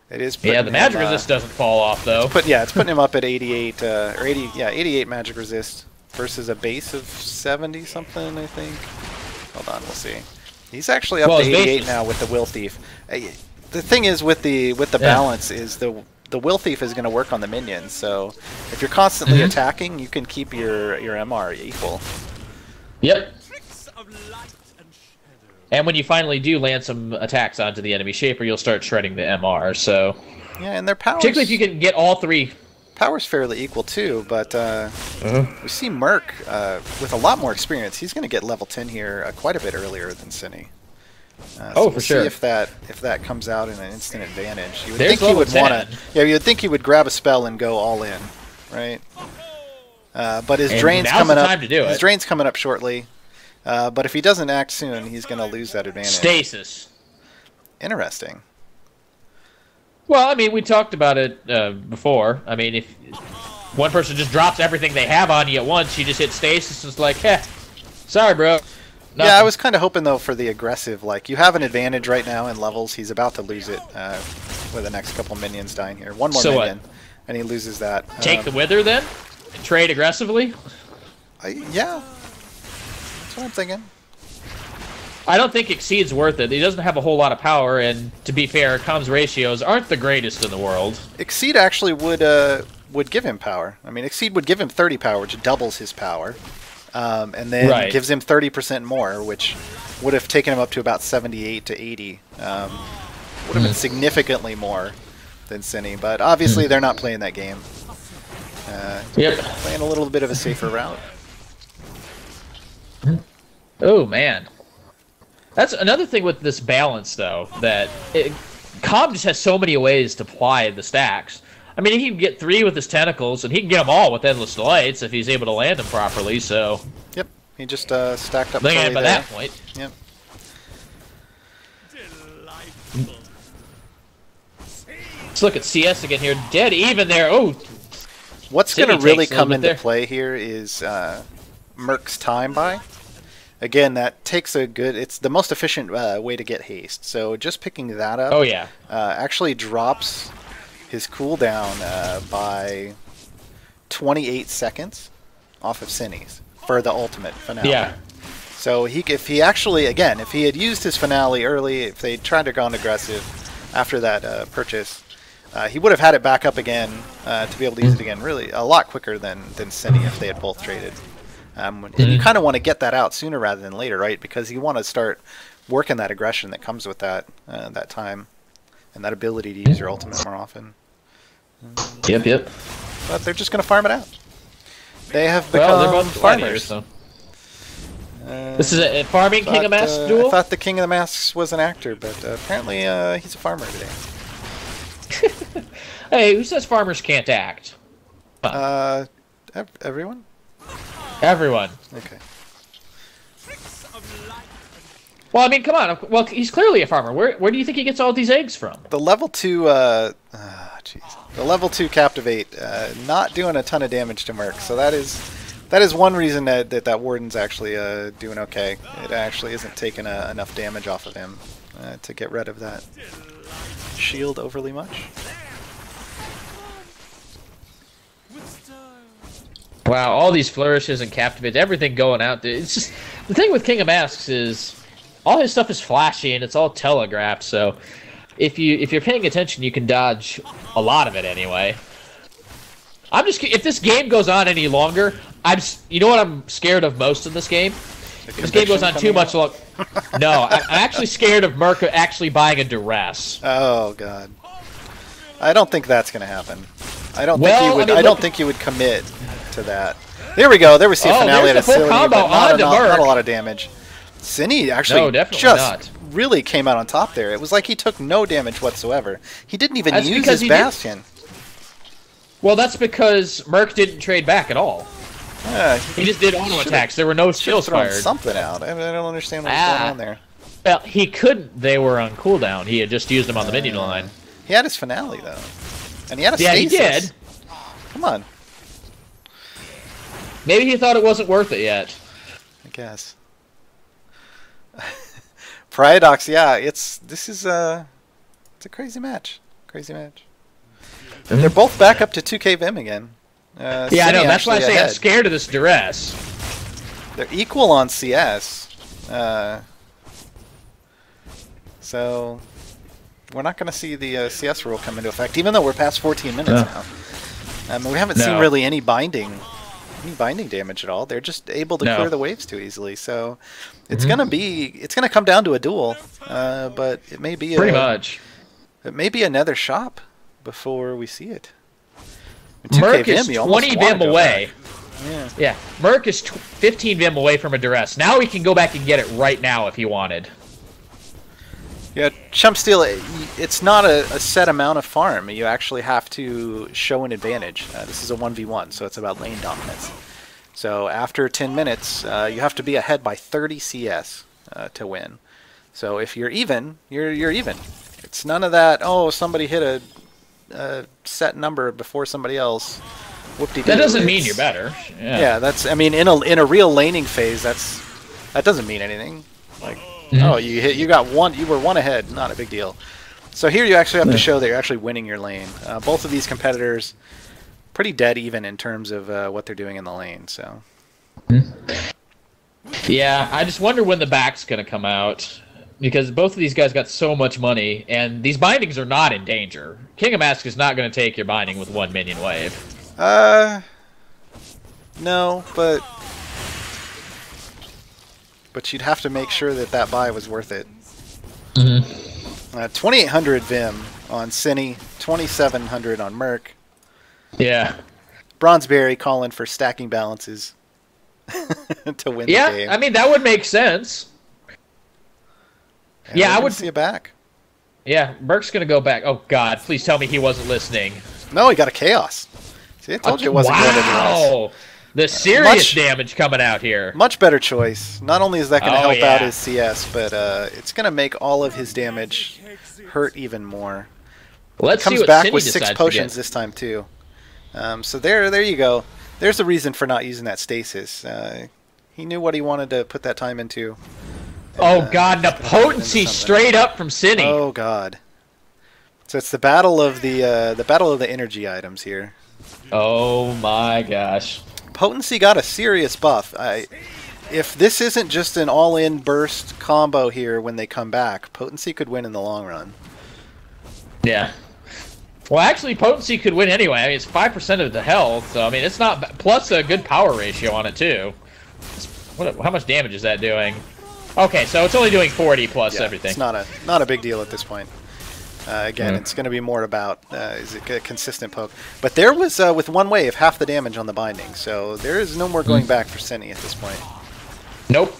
it is. Yeah, the magic resist doesn't fall off though. It's putting him up at 88 or 80. Yeah, 88 magic resist versus a base of 70 something, I think. Hold on, we'll see. He's actually up to 88 now with the Will Thief. The thing is with the balance is the Will Thief is going to work on the minions. So if you're constantly attacking, you can keep your MR equal. Yep. And when you finally do land some attacks onto the enemy shaper, you'll start shredding the MR. So yeah, and their power. Particularly if you can get all 3. Power's fairly equal too, but we see Merc with a lot more experience. He's going to get level 10 here quite a bit earlier than Cine. So we'll see if that comes out in an instant advantage. You would think he would want to. Yeah, you would think he would grab a spell and go all in, right? But his drain's coming up. His drain's coming up shortly. But if he doesn't act soon, he's going to lose that advantage. Stasis. Interesting. Well, I mean, we talked about it before. I mean, if one person just drops everything they have on you at once, you just hit stasis. It's like, sorry, bro. Nothing. Yeah, I was kind of hoping, though, for the aggressive. Like, you have an advantage right now in levels. He's about to lose it with the next couple minions dying here. One more minion, and he loses that. Take the Wither, then? And trade aggressively? Yeah. That's what I'm thinking. I don't think Exceed's worth it. He doesn't have a whole lot of power, and to be fair, comms ratios aren't the greatest in the world. Exceed actually would give him power. I mean, Exceed would give him 30 power, which doubles his power, and then gives him 30% more, which would have taken him up to about 78 to 80. Would have been significantly more than Cine, but obviously they're not playing that game. Playing a little bit of a safer route. Oh, man. That's another thing with this balance, though, that Cobb just has so many ways to apply the stacks. I mean, he can get 3 with his tentacles, and he can get them all with Endless Delights if he's able to land them properly, so... Yep, he just stacked up by that point. Yep. Let's look at CS again here. Dead even there. Oh! What's going to really come into play here is Merc's time buy. Again, that takes a good... It's the most efficient way to get haste. So just picking that up actually drops his cooldown by 28 seconds off of Cine's for the ultimate finale. Yeah. So if he actually, again, if he had used his finale early, if they tried to go on aggressive after that purchase, he would have had it back up again to be able to use it again really a lot quicker than Cine if they had both traded. And you kind of want to get that out sooner rather than later, right? Because you want to start working that aggression that comes with that that time and that ability to use your ultimate more often. Yep. But they're just going to farm it out. They have become farmers. So. This is a farming King of Masks duel? I thought the King of the Masks was an actor, but apparently he's a farmer today. Hey, who says farmers can't act? Everyone? Everyone. Okay. Well, I mean, come on. Well, he's clearly a farmer. Where do you think he gets all these eggs from? The level 2, the level 2 Captivate, not doing a ton of damage to Merc. So that is one reason that Warden's actually doing okay. It actually isn't taking enough damage off of him to get rid of that. shield overly much. Wow, all these flourishes and captivates, everything going out there. It's just the thing with King of Masks is all his stuff is flashy and it's all telegraphed. So if you're paying attention, you can dodge a lot of it anyway. I'm just if this game goes on any longer, you know what I'm scared of most in this game? If this game goes on too much long. No, I'm actually scared of Merc actually buying a duress. Oh god, I don't think that's gonna happen. I don't think he would. I don't think he would commit to that. There we go. There we see a finale at a silly, but not a lot of damage. Cine actually just really came out on top there. It was like he took no damage whatsoever. He didn't even use his Bastion. Well, that's because Merc didn't trade back at all. He just did auto attacks. There were no skills fired. Something out. I don't understand what's going on there. Well, he couldn't. They were on cooldown. He had just used them on the minion line. He had his finale though, and he had a stasis. Yeah, he did. Come on. Maybe he thought it wasn't worth it yet. I guess. Paradox, yeah, it's a crazy match. Crazy match. And they're both back up to 2k Vim again. Yeah, I know. That's why I say I'm scared of this duress. They're equal on CS. So we're not going to see the CS rule come into effect, even though we're past 14 minutes now. We haven't seen really any binding damage at all. They're just able to clear the waves too easily. So it's gonna come down to a duel. But it may be it may be another shop before we see it. Merc is 20 Vim away. Yeah, Merc is 15 Vim away from a duress. Now he can go back and get it right now if he wanted. Yeah, Chump Steal, it's not a set amount of farm. You actually have to show an advantage. This is a 1v1, so it's about lane dominance. So after 10 minutes, you have to be ahead by 30 CS to win. So if you're even, you're even. It's none of that, oh, somebody hit a set number before somebody else. Whoop-de-doo. That doesn't mean you're better. Yeah, that's, I mean, in a real laning phase, that doesn't mean anything. Like, oh, you were one ahead, not a big deal. So here you actually have to show that you're actually winning your lane. Both of these competitors pretty dead even in terms of what they're doing in the lane. So yeah, I just wonder when the back's gonna come out, because both of these guys got so much money, and these bindings are not in danger. King of Mask is not gonna take your binding with one minion wave. No, but you'd have to make sure that buy was worth it. 2800 Vim on Cine, 2700 on Merc. Yeah. Bronzeberry calling for stacking balances to win the game. Yeah, I mean, that would make sense. And I would see it back. Yeah, Merc's going to go back. Oh, God, please tell me he wasn't listening. No, he got a Chaos. See, I told you it wasn't going to do this. The serious damage coming out here. Much better choice. Not only is that going to help out his CS, but it's going to make all of his damage hurt even more. Let's see what comes back Cine with 6 potions this time too. So there you go. There's the reason for not using that stasis. He knew what he wanted to put that time into. Oh God, the potency straight up from Cine. Oh God. So it's the battle of the energy items here. Oh my gosh. Potency got a serious buff. If this isn't just an all-in burst combo here when they come back, Potency could win in the long run. Yeah. Well, actually, Potency could win anyway. I mean, it's 5% of the health, so I mean, it's not plus a good power ratio on it too. How much damage is that doing? Okay, so it's only doing 40 plus everything. It's not a big deal at this point. Again, it's going to be more about is it a consistent poke. But there was, with one wave, half the damage on the binding. So there is no more going back for Cine at this point. Nope.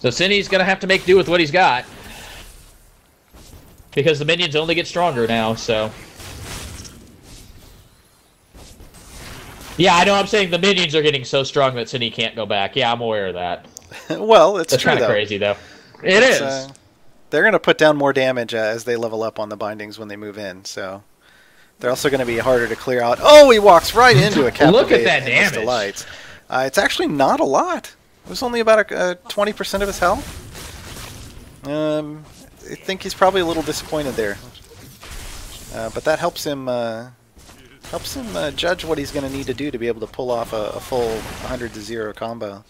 So Cine's going to have to make do with what he's got. Because the minions only get stronger now, so... Yeah, I know I'm saying the minions are getting so strong that Cine can't go back. Yeah, I'm aware of that. Well, it's true, though. That's kind of crazy, though. It is. They're going to put down more damage as they level up on the bindings when they move in, so they're also going to be harder to clear out. Oh, he walks right into a Captivate. Look at that damage. It's actually not a lot. It was only about 20% of his health. think he's probably a little disappointed there. But that helps him judge what he's going to need to do to be able to pull off a full 100-0 combo.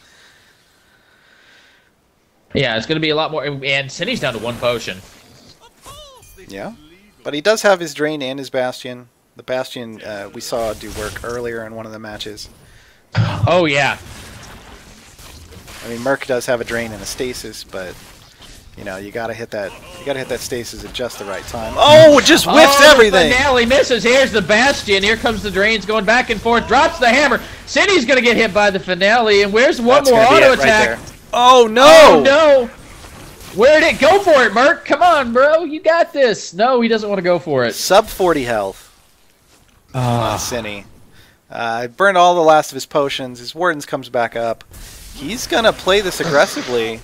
Yeah, it's going to be a lot more. And Cindy's down to 1 potion. Yeah, but he does have his Drain and his Bastion. The Bastion we saw do work earlier in one of the matches. Oh, yeah. I mean, Merc does have a Drain and a Stasis, but you know, you gotta hit that. You gotta hit that Stasis at just the right time. Oh, it just whiffs everything. The finale misses. Here's the Bastion. Here comes the Drains going back and forth. Drops the hammer. Cindy's gonna get hit by the finale. And where's one more auto attack? Right, oh no! Oh no! Where'd it go for it, Merc? Come on, bro. You got this. No, he doesn't want to go for it. Sub 40 health. Cinny. Burned all the last of his potions. His Wardens comes back up. He's gonna play this aggressively.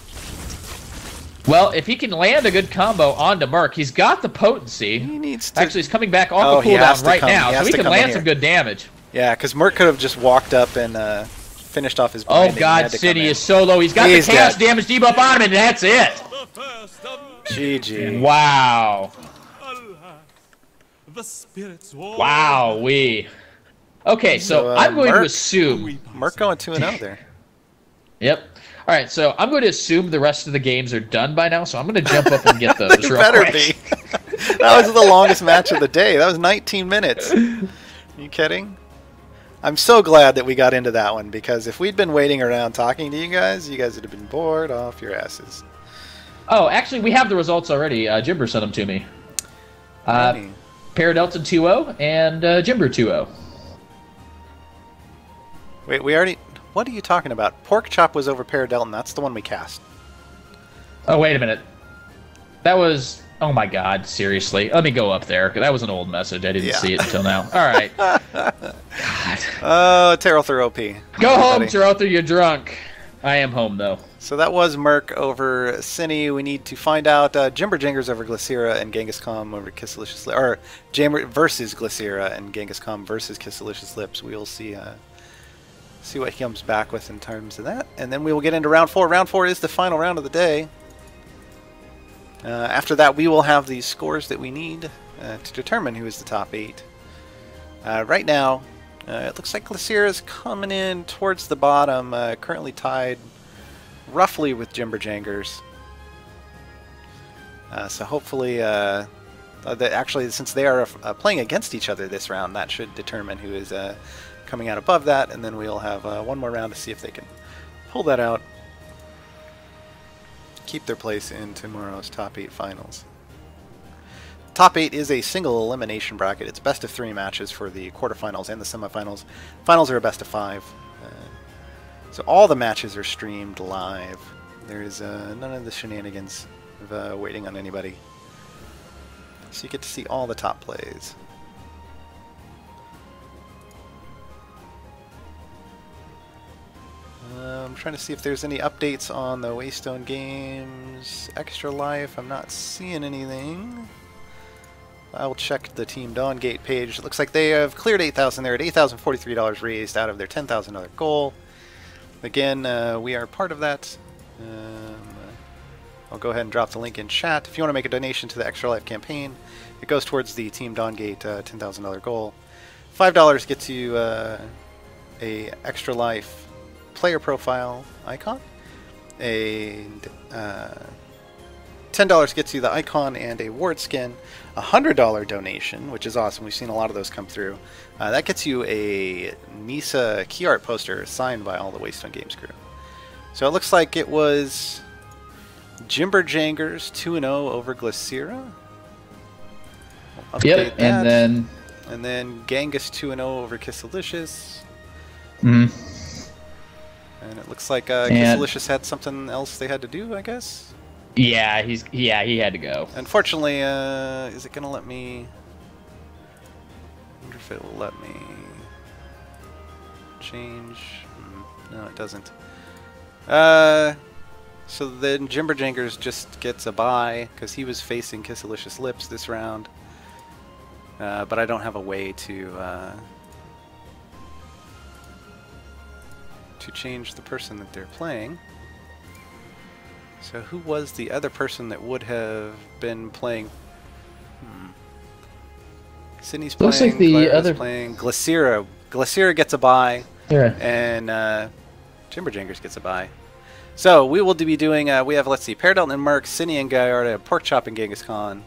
Well, if he can land a good combo onto Merc, he's got the potency. He needs to... Actually, he's coming back off the cooldown right now, so he can land some good damage. Yeah, because Merc could have just walked up and finished off his binding. Oh god, City is so low. He's got the chaos damage debuff on him, and that's it. GG. Wow. The spirits war. Wow, Okay, so I'm going to assume... Merc going 2-0 there. Yep. All right, so I'm going to assume the rest of the games are done by now, so I'm going to jump up and get those They real better quick. be. That was the longest match of the day. That was 19 minutes. Are you kidding? I'm so glad that we got into that one, because if we'd been waiting around talking to you guys would have been bored off your asses. Oh, actually, we have the results already. Jimber sent them to me. Paradelton 2-0 and Jimber 2-0. Wait, we already... What are you talking about? Pork Chop was over Paradelton. That's the one we cast. Oh, wait a minute. That was... Oh my god, seriously. Let me go up there. That was an old message. I didn't see it until now. All right. God. Oh, Terrelthur OP. Go home, Terrelthur. You're drunk. I am home, though. So that was Merc over Cine. We need to find out Jimber Jingers over Glycera and Genghis Khan over Kisselicious Lips. Or Jimber versus Glycera and Genghis Khan versus Kisselicious Lips. We will see... see what he comes back with in terms of that. And then we will get into round 4. Round 4 is the final round of the day. After that, we will have the scores that we need to determine who is the top 8. Right now, it looks like Glycera is coming in towards the bottom, currently tied roughly with Jimber Jangers. So hopefully, actually, since they are playing against each other this round, that should determine who is... coming out above that, and then we'll have one more round to see if they can pull that out, keep their place in tomorrow's top 8 finals. Top 8 is a single elimination bracket. It's best of 3 matches for the quarterfinals and the semifinals. Finals are a best of 5. So all the matches are streamed live. There's none of the shenanigans of waiting on anybody. So you get to see all the top plays. I'm trying to see if there's any updates on the Waystone Games Extra Life. I'm not seeing anything. I'll check the Team Dawngate page. It looks like they have cleared 8,000 there at $8,043 raised out of their $10,000 goal. Again, we are part of that. I'll go ahead and drop the link in chat. If you want to make a donation to the Extra Life campaign, it goes towards the Team Dawngate $10,000 goal. $5 gets you a Extra Life player profile icon. $10 gets you the icon and a ward skin. $100 donation, which is awesome. We've seen a lot of those come through. That gets you a Nisa key art poster signed by all the Waystone Games crew. So it looks like it was Jimber Jangers 2-0 over Glycera. Yep, and then Genghis 2-0 over Kisselicious. And it looks like Kisselicious had something else they had to do, I guess. Yeah, he had to go. Unfortunately, is it gonna let me? I wonder if it will let me change. No, it doesn't. So then Jimber Jangers just gets a bye because he was facing Kisselicious Lips this round. But I don't have a way to change the person that they're playing. So who was the other person that would have been playing? Sydney's playing. Looks like the other playing Glycera. Glycera gets a bye. Yeah. And Timberjangers gets a bye. So we will be doing. We have, let's see, Paradelt and Merc, Cine and Gallardo, Pork Chop and Genghis Khan.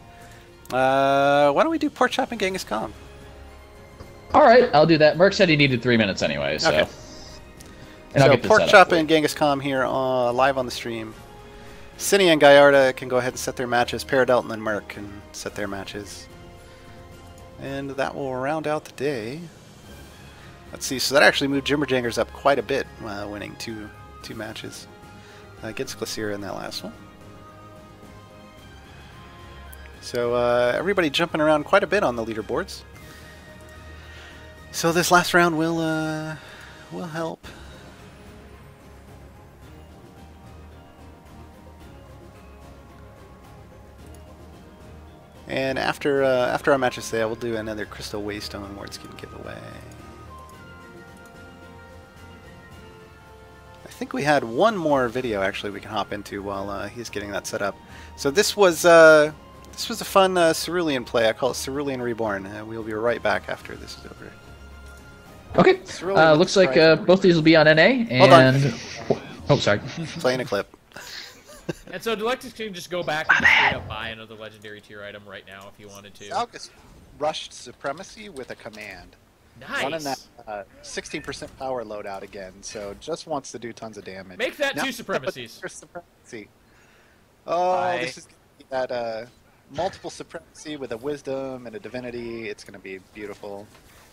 Why don't we do Pork Chop and Genghis Khan? All right, I'll do that. Merc said he needed 3 minutes anyway, so. Okay. And I'll So get this Pork set up Chop for you. and Genghis Khan here live on the stream. Cine and Gallardo can go ahead and set their matches. Paradelt and Merc can set their matches. And that will round out the day. Let's see, so that actually moved Jimberjangers up quite a bit, winning two matches against Glycera in that last one. So everybody jumping around quite a bit on the leaderboards. So this last round will help. And after our matches today, we'll do another Crystal Waystone Wordskin giveaway. I think we had one more video actually we can hop into while he's getting that set up. So this was a fun Cerulean play. I call it Cerulean Reborn. We'll be right back after this is over. Okay. Looks like both these will be on NA. Hold on. And oh, sorry. Playing a clip. And so Delectus can just go back and just straight up buy another legendary tier item right now if you wanted to. Salgus rushed Supremacy with a command. Nice. Running that 16% power loadout again, so just wants to do tons of damage. Make that Now, 2 supremacies. for Supremacy. Oh, this is gonna be that multiple Supremacy with a Wisdom and a Divinity. It's going to be beautiful.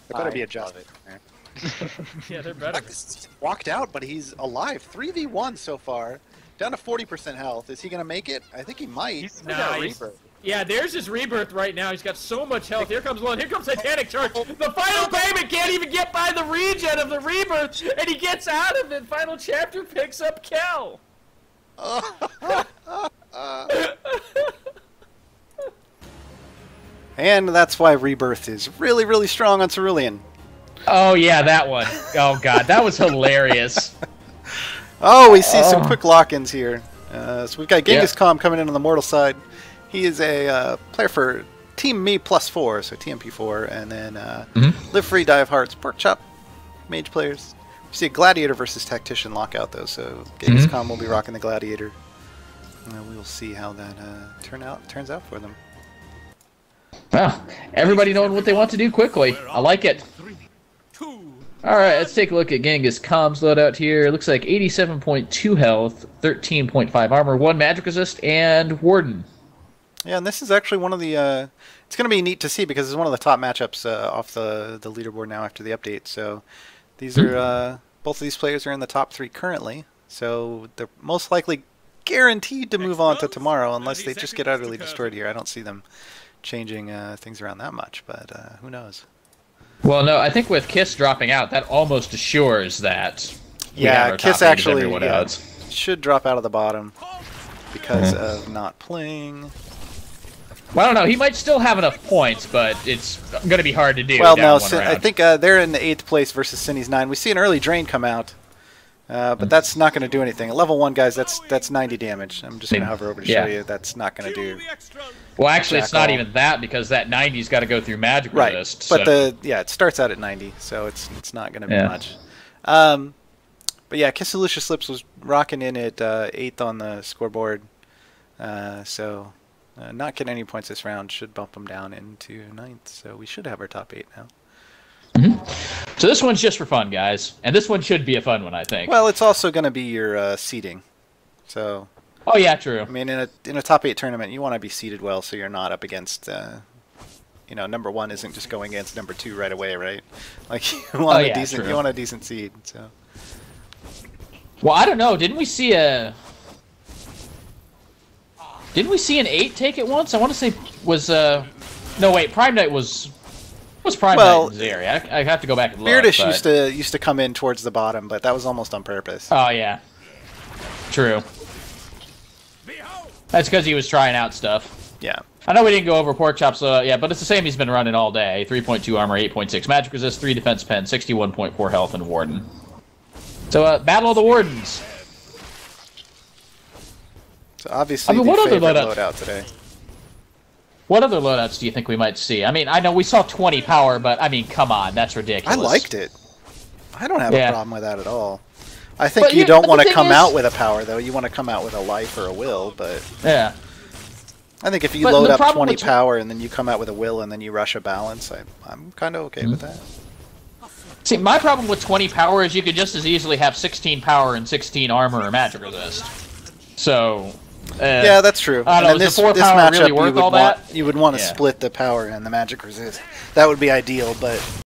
There better be a Justice in there. Yeah, they're better. Salgus walked out, but he's alive. 3v1 so far. Down to 40% health. Is he going to make it? I think he might. He's nice. Yeah, there's his rebirth right now. He's got so much health. Here comes one. Here comes Titanic Charge. The final payment can't even get by the regen of the rebirth, and he gets out of it. Final chapter picks up Kel. And that's why Rebirth is really, really strong on Cerulean. Oh yeah, that one. Oh god, that was hilarious. Oh, we see some quick lock-ins here. So we've got Genghis Khan coming in on the mortal side. He is a player for Team Me +4, so TMP4, and then Live Free, Die of Hearts, Pork Chop, Mage players. We see a Gladiator versus Tactician lockout though, so Genghis Khan will be rocking the Gladiator. We will see how that turns out for them. Well, everybody knowing what they want to do quickly. I like it. 3, 2. Alright, let's take a look at Genghis Khan's loadout here. Looks like 87.2 health, 13.5 armor, 1 magic resist, and Warden. Yeah, and this is actually one of the... it's going to be neat to see because it's one of the top matchups off the leaderboard now after the update. So these are... both of these players are in the top 3 currently. So they're most likely guaranteed to move on to tomorrow unless they just get utterly destroyed here. I don't see them changing things around that much, but who knows? Well, no, I think with Kiss dropping out, that almost assures that. Yeah, Kiss actually should drop out of the bottom because of not playing. Well, I don't know. He might still have enough points, but it's going to be hard to do. Well, no, I think they're in the 8th place versus Cine's 9. We see an early drain come out, but that's not going to do anything. At level 1, guys, that's 90 damage. I'm just going to hover over to show you. That's not going to do. Well, actually, it's not even that because that 90's got to go through magic resist. But it starts out at 90, so it's not going to be much. But yeah, Kiss of Lucius Lips was rocking in at 8th on the scoreboard, so not getting any points this round should bump him down into 9th. So we should have our top 8 now. So this one's just for fun, guys, and this one should be a fun one, I think. Well, it's also going to be your seeding, so. Oh yeah, true. I mean, in a top 8 tournament, you want to be seeded well, so you're not up against, number 1 isn't just going against number 2 right away, right? Like you want a decent seed. So. Well, I don't know. Didn't we see an 8 take it once? I want to say was no wait, Prime Night was Prime Night in Zeri. I have to go back and look. Beardish used to come in towards the bottom, but that was almost on purpose. Oh yeah, true. That's because he was trying out stuff. Yeah. I know we didn't go over Pork Chops, yeah, but it's the same he's been running all day. 3.2 armor, 8.6 magic resist, 3 defense pen, 61.4 health, and Warden. So, Battle of the Wardens. So obviously, I mean, the what other favorite loadout- loadout today. What other loadouts do you think we might see? I mean, I know we saw 20 power, but I mean, come on, that's ridiculous. I liked it. I don't have Yeah. a problem with that at all. I think But you yeah, don't but want the to thing come is- out with a power, though. You want to come out with a life or a will, but Yeah. I think if you But load the up problem 20 with- power and then you come out with a will and then you rush a balance, I'm kind of okay with that. See, my problem with 20 power is you could just as easily have 16 power and 16 armor or magic resist. So, Yeah, that's true. I don't And know, then is the 4 this power matchup really you worth would all want that? you would want to Yeah. split the power and the magic resist. That would be ideal, but